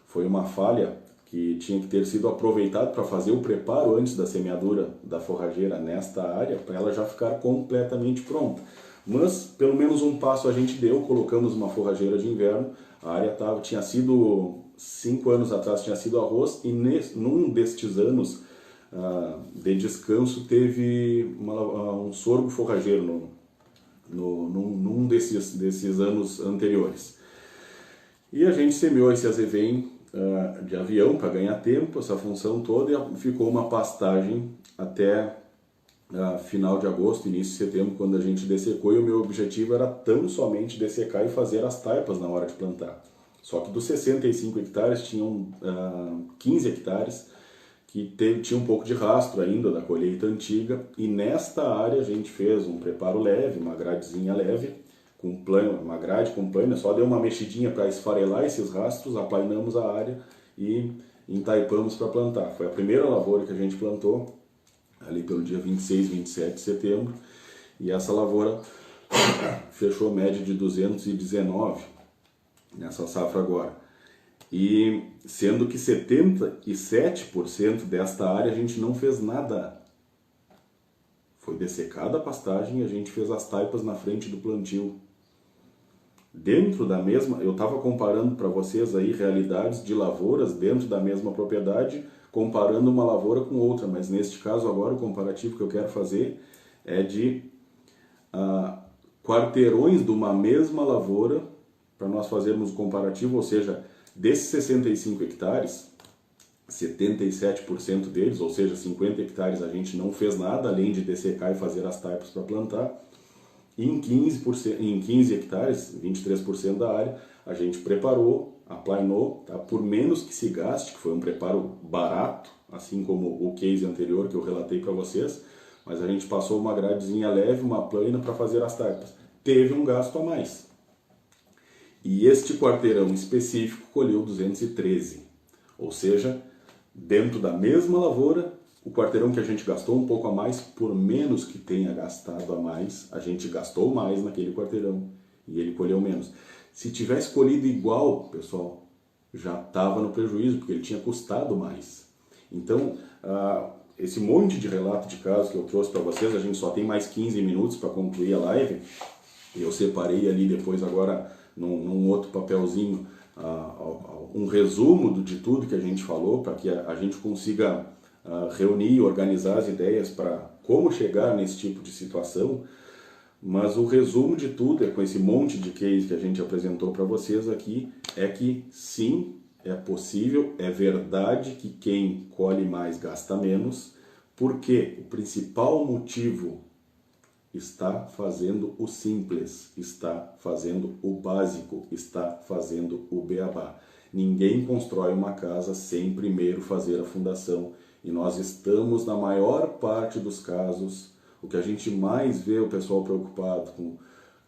foi uma falha que tinha que ter sido aproveitado para fazer o preparo antes da semeadura da forrageira nesta área, para ela já ficar completamente pronta. Mas pelo menos um passo a gente deu, colocamos uma forrageira de inverno. A área tinha sido, 5 anos atrás tinha sido arroz, e num destes anos de descanso teve um sorgo forrageiro num desses anos anteriores. E a gente semeou esse azevém de avião para ganhar tempo, essa função toda, e ficou uma pastagem até final de agosto, início de setembro, quando a gente dessecou, e o meu objetivo era tão somente dessecar e fazer as taipas na hora de plantar. Só que dos 65 hectares, tinham 15 hectares que tinha um pouco de rastro ainda da colheita antiga, e nesta área a gente fez um preparo leve, uma gradezinha leve, uma grade com plano, só deu uma mexidinha para esfarelar esses rastros, aplainamos a área e entaipamos para plantar. Foi a primeira lavoura que a gente plantou, ali pelo dia 26, 27 de setembro, e essa lavoura fechou média de 219 nessa safra agora. E sendo que 77% desta área a gente não fez nada. Foi dessecada a pastagem e a gente fez as taipas na frente do plantio. Dentro da mesma, eu estava comparando para vocês aí realidades de lavouras dentro da mesma propriedade, comparando uma lavoura com outra, mas neste caso agora o comparativo que eu quero fazer é de quarteirões de uma mesma lavoura, para nós fazermos o comparativo, ou seja, desses 65 hectares, 77% deles, ou seja, 50 hectares a gente não fez nada, além de dessecar e fazer as taipas para plantar. E em 15 hectares, 23% da área, a gente preparou, aplainou, tá? Por menos que se gaste, que foi um preparo barato, assim como o case anterior que eu relatei para vocês, mas a gente passou uma gradezinha leve, uma plaina para fazer as taipas. Teve um gasto a mais. E este quarteirão específico colheu 213. Ou seja, dentro da mesma lavoura, o quarteirão que a gente gastou um pouco a mais, por menos que tenha gastado a mais, a gente gastou mais naquele quarteirão e ele colheu menos. Se tivesse colhido igual, pessoal, já estava no prejuízo, porque ele tinha custado mais. Então, esse monte de relato de casos que eu trouxe para vocês, a gente só tem mais 15 minutos para concluir a live. Eu separei ali depois agora num outro papelzinho um resumo de tudo que a gente falou, para que a gente consiga reunir e organizar as ideias para como chegar nesse tipo de situação. Mas o resumo de tudo, com esse monte de case que a gente apresentou para vocês aqui, é que sim, é possível, é verdade que quem colhe mais gasta menos, porque o principal motivo está fazendo o simples, está fazendo o básico, está fazendo o beabá. Ninguém constrói uma casa sem primeiro fazer a fundação, e nós estamos, na maior parte dos casos, o que a gente mais vê o pessoal preocupado com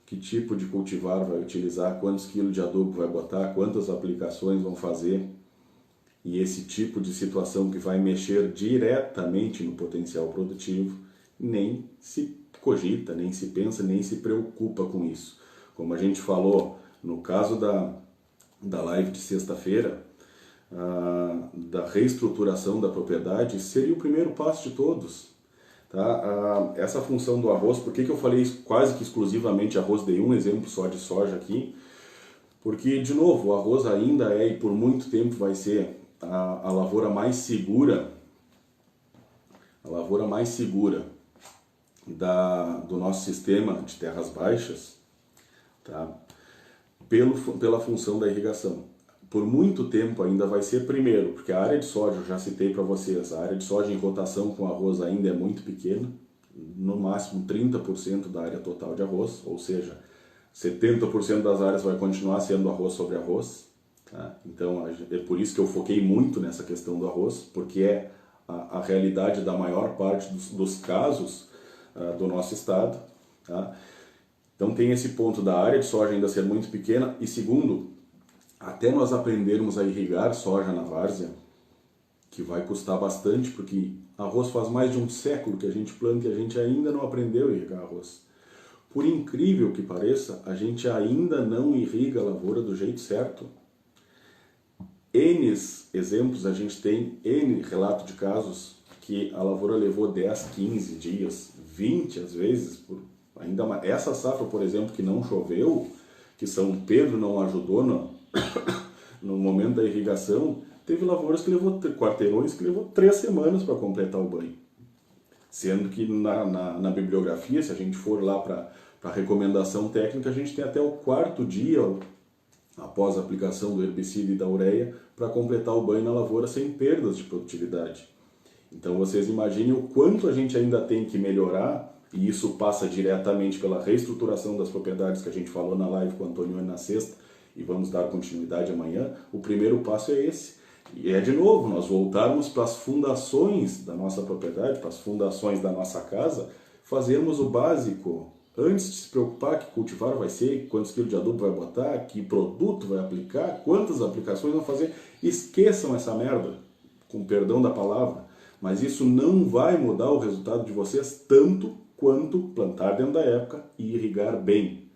que tipo de cultivar vai utilizar, quantos quilos de adubo vai botar, quantas aplicações vão fazer, e esse tipo de situação que vai mexer diretamente no potencial produtivo, nem se cogita, nem se pensa, nem se preocupa com isso. Como a gente falou no caso da live de sexta-feira, da reestruturação da propriedade, seria o primeiro passo de todos. Tá? Essa função do arroz, por que eu falei quase que exclusivamente arroz? Dei um exemplo só de soja aqui, porque, de novo, o arroz ainda é, e por muito tempo vai ser, a lavoura mais segura, do nosso sistema de terras baixas, tá? Pela função da irrigação. Por muito tempo ainda vai ser primeiro, porque a área de soja, eu já citei para vocês, a área de soja em rotação com arroz ainda é muito pequena, no máximo 30% da área total de arroz, ou seja, 70% das áreas vai continuar sendo arroz sobre arroz. Tá? Então é por isso que eu foquei muito nessa questão do arroz, porque é a realidade da maior parte dos casos do nosso estado. Tá? Então tem esse ponto da área de soja ainda ser muito pequena, e segundo, até nós aprendermos a irrigar soja na várzea, que vai custar bastante, porque arroz faz mais de um século que a gente planta e a gente ainda não aprendeu a irrigar arroz. Por incrível que pareça, a gente ainda não irriga a lavoura do jeito certo. N exemplos a gente tem, N relato de casos que a lavoura levou 10, 15 dias, 20 às vezes, ainda mais. Essa safra, por exemplo, que não choveu, que São Pedro não ajudou no momento da irrigação, teve lavouras que levou, quarteirões que levou 3 semanas para completar o banho. Sendo que na bibliografia, se a gente for lá para a recomendação técnica, a gente tem até o 4º dia após a aplicação do herbicida e da ureia para completar o banho na lavoura sem perdas de produtividade. Então vocês imaginem o quanto a gente ainda tem que melhorar, e isso passa diretamente pela reestruturação das propriedades que a gente falou na live com o Antônio na sexta, e vamos dar continuidade amanhã. O primeiro passo é esse. E é de novo, nós voltarmos para as fundações da nossa propriedade, para as fundações da nossa casa, fazermos o básico. Antes de se preocupar que cultivar vai ser, quantos quilos de adubo vai botar, que produto vai aplicar, quantas aplicações vão fazer, esqueçam essa merda, com perdão da palavra. Mas isso não vai mudar o resultado de vocês tanto quanto plantar dentro da época e irrigar bem.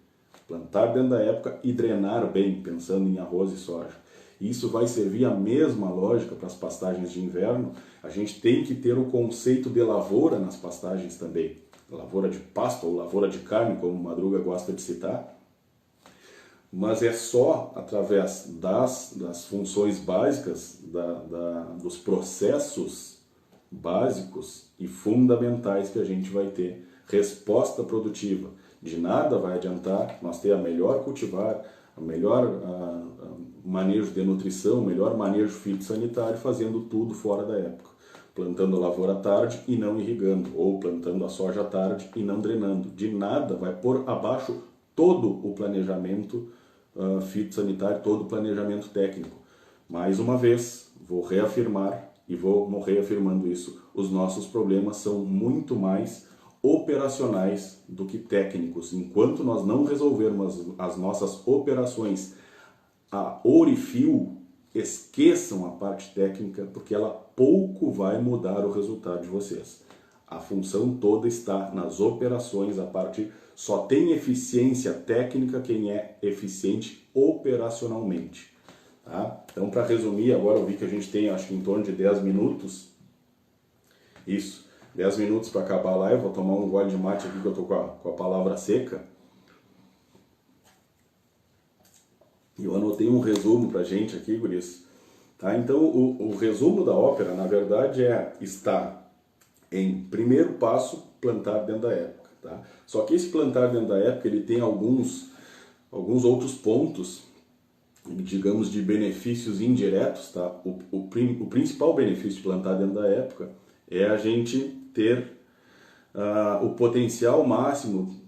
Plantar dentro da época e drenar bem, pensando em arroz e soja. Isso vai servir a mesma lógica para as pastagens de inverno. A gente tem que ter o conceito de lavoura nas pastagens também. Lavoura de pasto ou lavoura de carne, como o Madruga gosta de citar. Mas é só através das funções básicas, dos processos básicos e fundamentais que a gente vai ter resposta produtiva. De nada vai adiantar nós ter a melhor cultivar, a melhor manejo de nutrição, o melhor manejo fitossanitário, fazendo tudo fora da época. Plantando a lavoura à tarde e não irrigando, ou plantando a soja à tarde e não drenando. De nada vai pôr abaixo todo o planejamento fitossanitário, todo o planejamento técnico. Mais uma vez, vou reafirmar e vou morrer afirmando isso. Os nossos problemas são muito mais operacionais do que técnicos. Enquanto nós não resolvermos as nossas operações a ouro e fio, esqueçam a parte técnica, porque ela pouco vai mudar o resultado de vocês. A função toda está nas operações, a parte só tem eficiência técnica quem é eficiente operacionalmente. Tá? Então, para resumir, agora eu vi que a gente tem, acho que em torno de 10 minutos. Isso, 10 minutos para acabar a live. Vou tomar um gole de mate aqui que eu estou com a palavra seca. E eu anotei um resumo para a gente aqui, guris. Tá? Então, o resumo da ópera, na verdade, está em primeiro passo, plantar dentro da época. Tá? Só que esse plantar dentro da época, ele tem alguns outros pontos, digamos, de benefícios indiretos. Tá? O principal benefício de plantar dentro da época é a gente ter o potencial máximo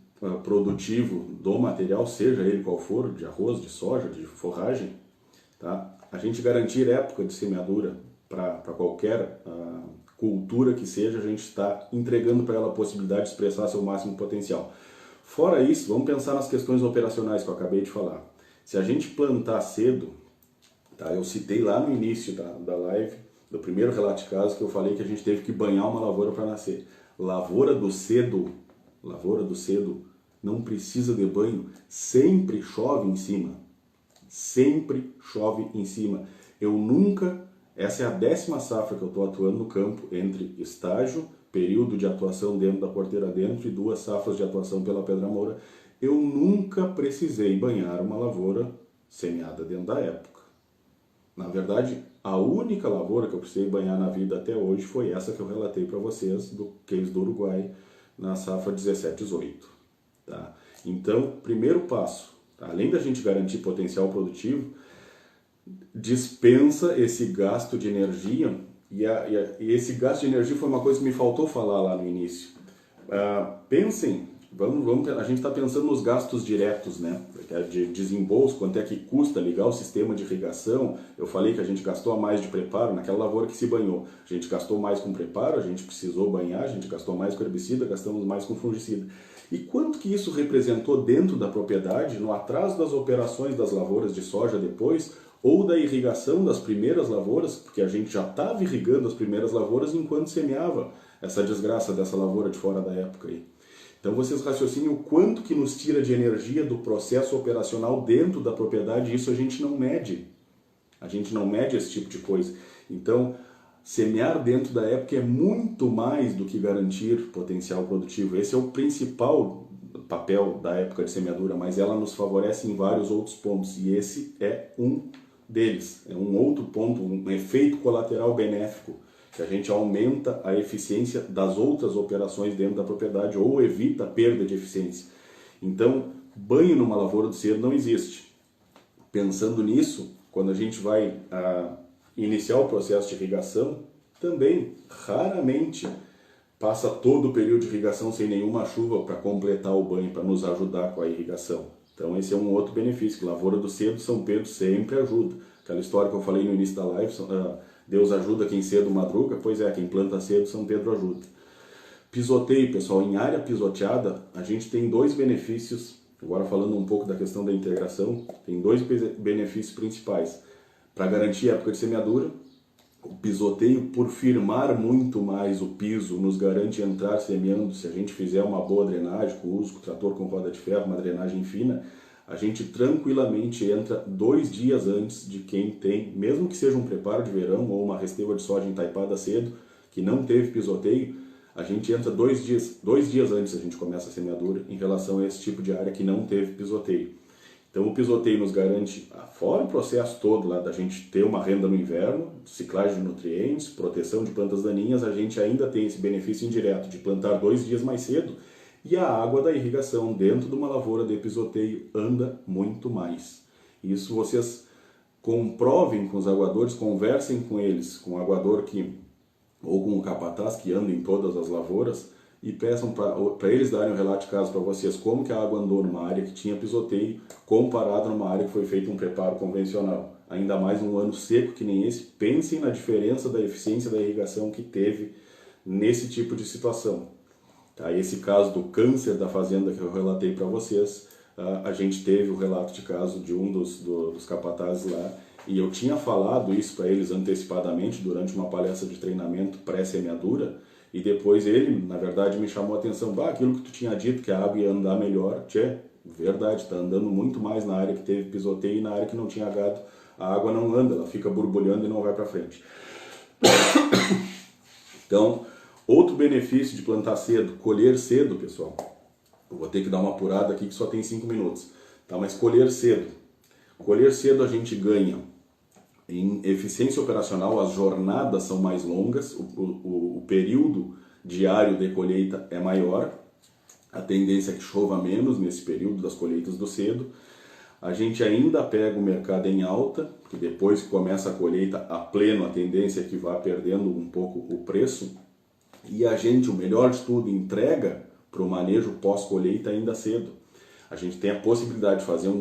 produtivo do material, seja ele qual for, de arroz, de soja, de forragem, tá? A gente garantir época de semeadura para qualquer cultura que seja, a gente está entregando para ela a possibilidade de expressar seu máximo potencial. Fora isso, vamos pensar nas questões operacionais que eu acabei de falar. Se a gente plantar cedo, tá? Eu citei lá no início da live, do primeiro relato de caso, que eu falei que a gente teve que banhar uma lavoura para nascer. Lavoura do cedo não precisa de banho, sempre chove em cima. Sempre chove em cima. Essa é a 10ª safra que eu estou atuando no campo, entre estágio, período de atuação dentro da porteira dentro e 2 safras de atuação pela Pedra Moura. Eu nunca precisei banhar uma lavoura semeada dentro da época. Na verdade, a única lavoura que eu precisei banhar na vida até hoje foi essa que eu relatei para vocês, do case do Uruguai, na safra 17-18. Tá? Então, primeiro passo, tá? Além da gente garantir potencial produtivo, dispensa esse gasto de energia, e esse gasto de energia foi uma coisa que me faltou falar lá no início. Pensem, a gente está pensando nos gastos diretos, né? De desembolso, quanto é que custa ligar o sistema de irrigação. Eu falei que a gente gastou a mais de preparo naquela lavoura que se banhou. A gente gastou mais com preparo, a gente precisou banhar, a gente gastou mais com herbicida, gastamos mais com fungicida. E quanto que isso representou dentro da propriedade, no atraso das operações das lavouras de soja depois, ou da irrigação das primeiras lavouras, porque a gente já estava irrigando as primeiras lavouras enquanto semeava essa desgraça dessa lavoura de fora da época aí. Então vocês raciocinem o quanto que nos tira de energia do processo operacional dentro da propriedade, isso a gente não mede. A gente não mede esse tipo de coisa. Então, semear dentro da época é muito mais do que garantir potencial produtivo. Esse é o principal papel da época de semeadura, mas ela nos favorece em vários outros pontos, e esse é um deles. É um outro ponto, um efeito colateral benéfico, que a gente aumenta a eficiência das outras operações dentro da propriedade ou evita a perda de eficiência. Então, banho numa lavoura do cedo não existe. Pensando nisso, quando a gente vai iniciar o processo de irrigação, também raramente passa todo o período de irrigação sem nenhuma chuva para completar o banho, para nos ajudar com a irrigação. Então esse é um outro benefício, que lavoura do cedo, São Pedro sempre ajuda. Aquela história que eu falei no início da live, Deus ajuda quem cedo madruga, pois é, quem planta cedo, São Pedro ajuda. Pisoteio, pessoal, em área pisoteada, a gente tem 2 benefícios, agora falando um pouco da questão da integração, tem 2 benefícios principais. Para garantir a época de semeadura, o pisoteio, por firmar muito mais o piso, nos garante entrar semeando. Se a gente fizer uma boa drenagem, com uso, com trator com roda de ferro, uma drenagem fina, a gente tranquilamente entra 2 dias antes de quem tem, mesmo que seja um preparo de verão ou uma resteva de soja entaipada cedo, que não teve pisoteio, a gente entra 2 dias antes a gente começa a semeadura em relação a esse tipo de área que não teve pisoteio. Então o pisoteio nos garante, fora o processo todo lá da gente ter uma renda no inverno, ciclagem de nutrientes, proteção de plantas daninhas, a gente ainda tem esse benefício indireto de plantar 2 dias mais cedo, e a água da irrigação dentro de uma lavoura de pisoteio anda muito mais. Isso vocês comprovem com os aguadores, conversem com eles, com o aguador ou com o capataz que anda em todas as lavouras, e peçam para eles darem um relato de caso para vocês, como que a água andou numa área que tinha pisoteio, comparado numa área que foi feito um preparo convencional. Ainda mais num ano seco que nem esse, pensem na diferença da eficiência da irrigação que teve nesse tipo de situação. Tá? Esse caso do câncer da fazenda que eu relatei para vocês, a gente teve o relato de caso de um dos capatazes lá, e eu tinha falado isso para eles antecipadamente durante uma palestra de treinamento pré-semeadura, e depois ele, na verdade, me chamou a atenção, aquilo que tu tinha dito, que a água ia andar melhor, verdade, está andando muito mais na área que teve pisoteio e na área que não tinha gado, a água não anda, ela fica borbulhando e não vai para frente. Então, outro benefício de plantar cedo, colher cedo, pessoal. Eu vou ter que dar uma apurada aqui que só tem 5 minutos, tá? Mas colher cedo. Colher cedo a gente ganha em eficiência operacional, as jornadas são mais longas, o período diário de colheita é maior, a tendência é que chova menos nesse período das colheitas do cedo. A gente ainda pega o mercado em alta, que depois que começa a colheita a pleno, a tendência é que vá perdendo um pouco o preço. E a gente, o melhor de tudo, entrega para o manejo pós-colheita ainda cedo. A gente tem a possibilidade de fazer,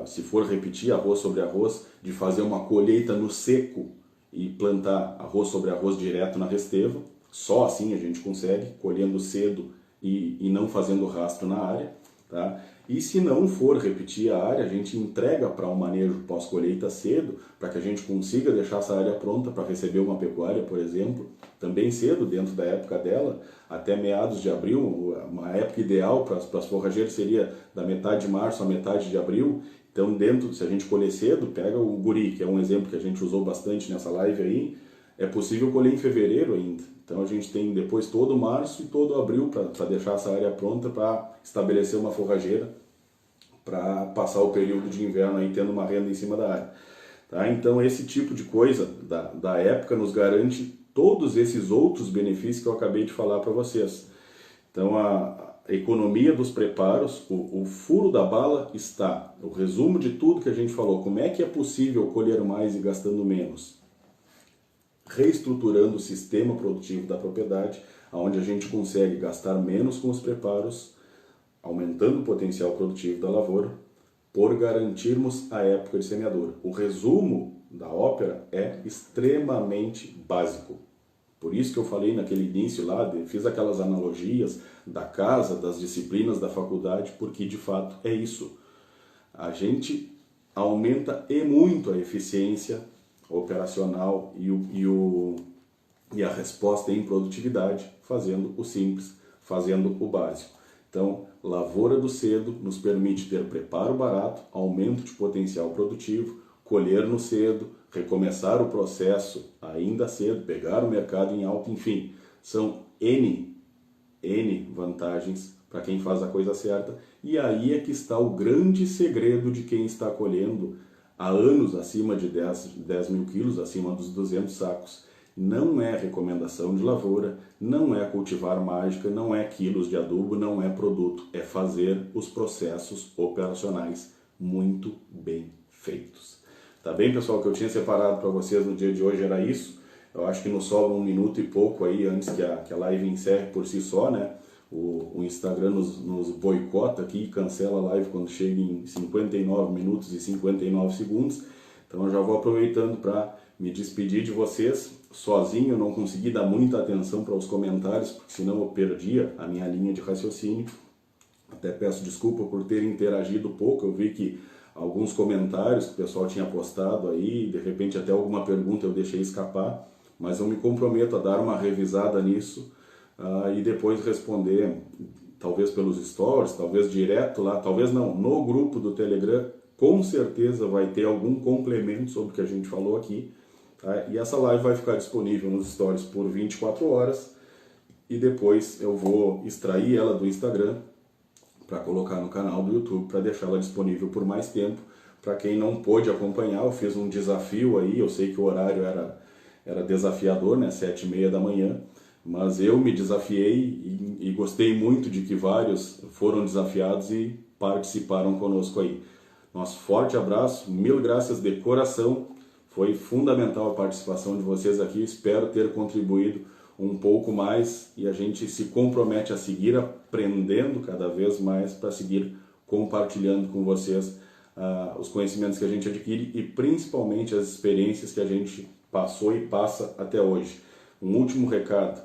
se for repetir arroz sobre arroz, de fazer uma colheita no seco e plantar arroz sobre arroz direto na resteva. Só assim a gente consegue, colhendo cedo e não fazendo rastro na área. Tá? E se não for repetir a área, a gente entrega para um manejo pós-colheita cedo, para que a gente consiga deixar essa área pronta para receber uma pecuária, por exemplo, também cedo, dentro da época dela, até meados de abril. Uma época ideal para as forrageiras seria da metade de março a metade de abril. Então, se a gente colher cedo, pega o guri, que é um exemplo que a gente usou bastante nessa live aí, é possível colher em fevereiro ainda. Então a gente tem depois todo março e todo abril para deixar essa área pronta para estabelecer uma forrageira para passar o período de inverno aí tendo uma renda em cima da área. Tá? Então esse tipo de coisa da época nos garante todos esses outros benefícios que eu acabei de falar para vocês. Então a economia dos preparos, o furo da bala está, o resumo de tudo que a gente falou, como é que é possível colher mais e gastando menos? Reestruturando o sistema produtivo da propriedade, onde a gente consegue gastar menos com os preparos, aumentando o potencial produtivo da lavoura, por garantirmos a época de semeadura. O resumo da ópera é extremamente básico. Por isso que eu falei naquele início lá, fiz aquelas analogias da casa, das disciplinas da faculdade, porque de fato é isso. A gente aumenta e muito a eficiência operacional e a resposta em produtividade, fazendo o simples, fazendo o básico. Então, lavoura do cedo nos permite ter preparo barato, aumento de potencial produtivo, colher no cedo, recomeçar o processo ainda cedo, pegar o mercado em alta, enfim, são N vantagens para quem faz a coisa certa. E aí é que está o grande segredo de quem está colhendo há anos acima de 10 mil quilos, acima dos 200 sacos. Não é recomendação de lavoura, não é cultivar mágica, não é quilos de adubo, não é produto. É fazer os processos operacionais muito bem feitos. Tá bem, pessoal? O que eu tinha separado para vocês no dia de hoje era isso. Eu acho que nos sobra 1 minuto e pouco aí antes que a live encerre por si só, né? O Instagram nos boicota aqui e cancela a live quando chega em 59 minutos e 59 segundos. Então eu já vou aproveitando para me despedir de vocês. Sozinho eu não consegui dar muita atenção para os comentários, porque senão eu perdia a minha linha de raciocínio. Até peço desculpa por ter interagido pouco. Eu vi que alguns comentários que o pessoal tinha postado aí, de repente até alguma pergunta eu deixei escapar, mas eu me comprometo a dar uma revisada nisso. E depois responder, talvez pelos stories, talvez direto lá, talvez não, no grupo do Telegram, com certeza vai ter algum complemento sobre o que a gente falou aqui. Tá? E essa live vai ficar disponível nos stories por 24 horas e depois eu vou extrair ela do Instagram para colocar no canal do YouTube, para deixá-la disponível por mais tempo. Para quem não pôde acompanhar, eu fiz um desafio aí, eu sei que o horário era desafiador, né, 7h30 da manhã, mas eu me desafiei e gostei muito de que vários foram desafiados e participaram conosco aí. Nosso forte abraço, 1000 graças de coração, foi fundamental a participação de vocês aqui, espero ter contribuído um pouco mais e a gente se compromete a seguir aprendendo cada vez mais para seguir compartilhando com vocês os conhecimentos que a gente adquire e principalmente as experiências que a gente passou e passa até hoje. Um último recado,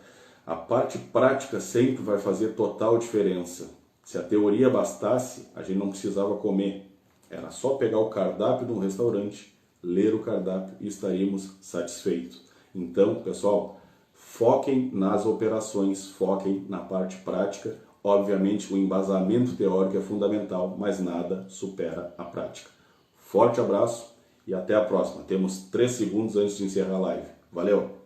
a parte prática sempre vai fazer total diferença. Se a teoria bastasse, a gente não precisava comer. Era só pegar o cardápio de um restaurante, ler o cardápio e estaríamos satisfeitos. Então, pessoal, foquem nas operações, foquem na parte prática. Obviamente, o embasamento teórico é fundamental, mas nada supera a prática. Forte abraço e até a próxima. Temos 3 segundos antes de encerrar a live. Valeu!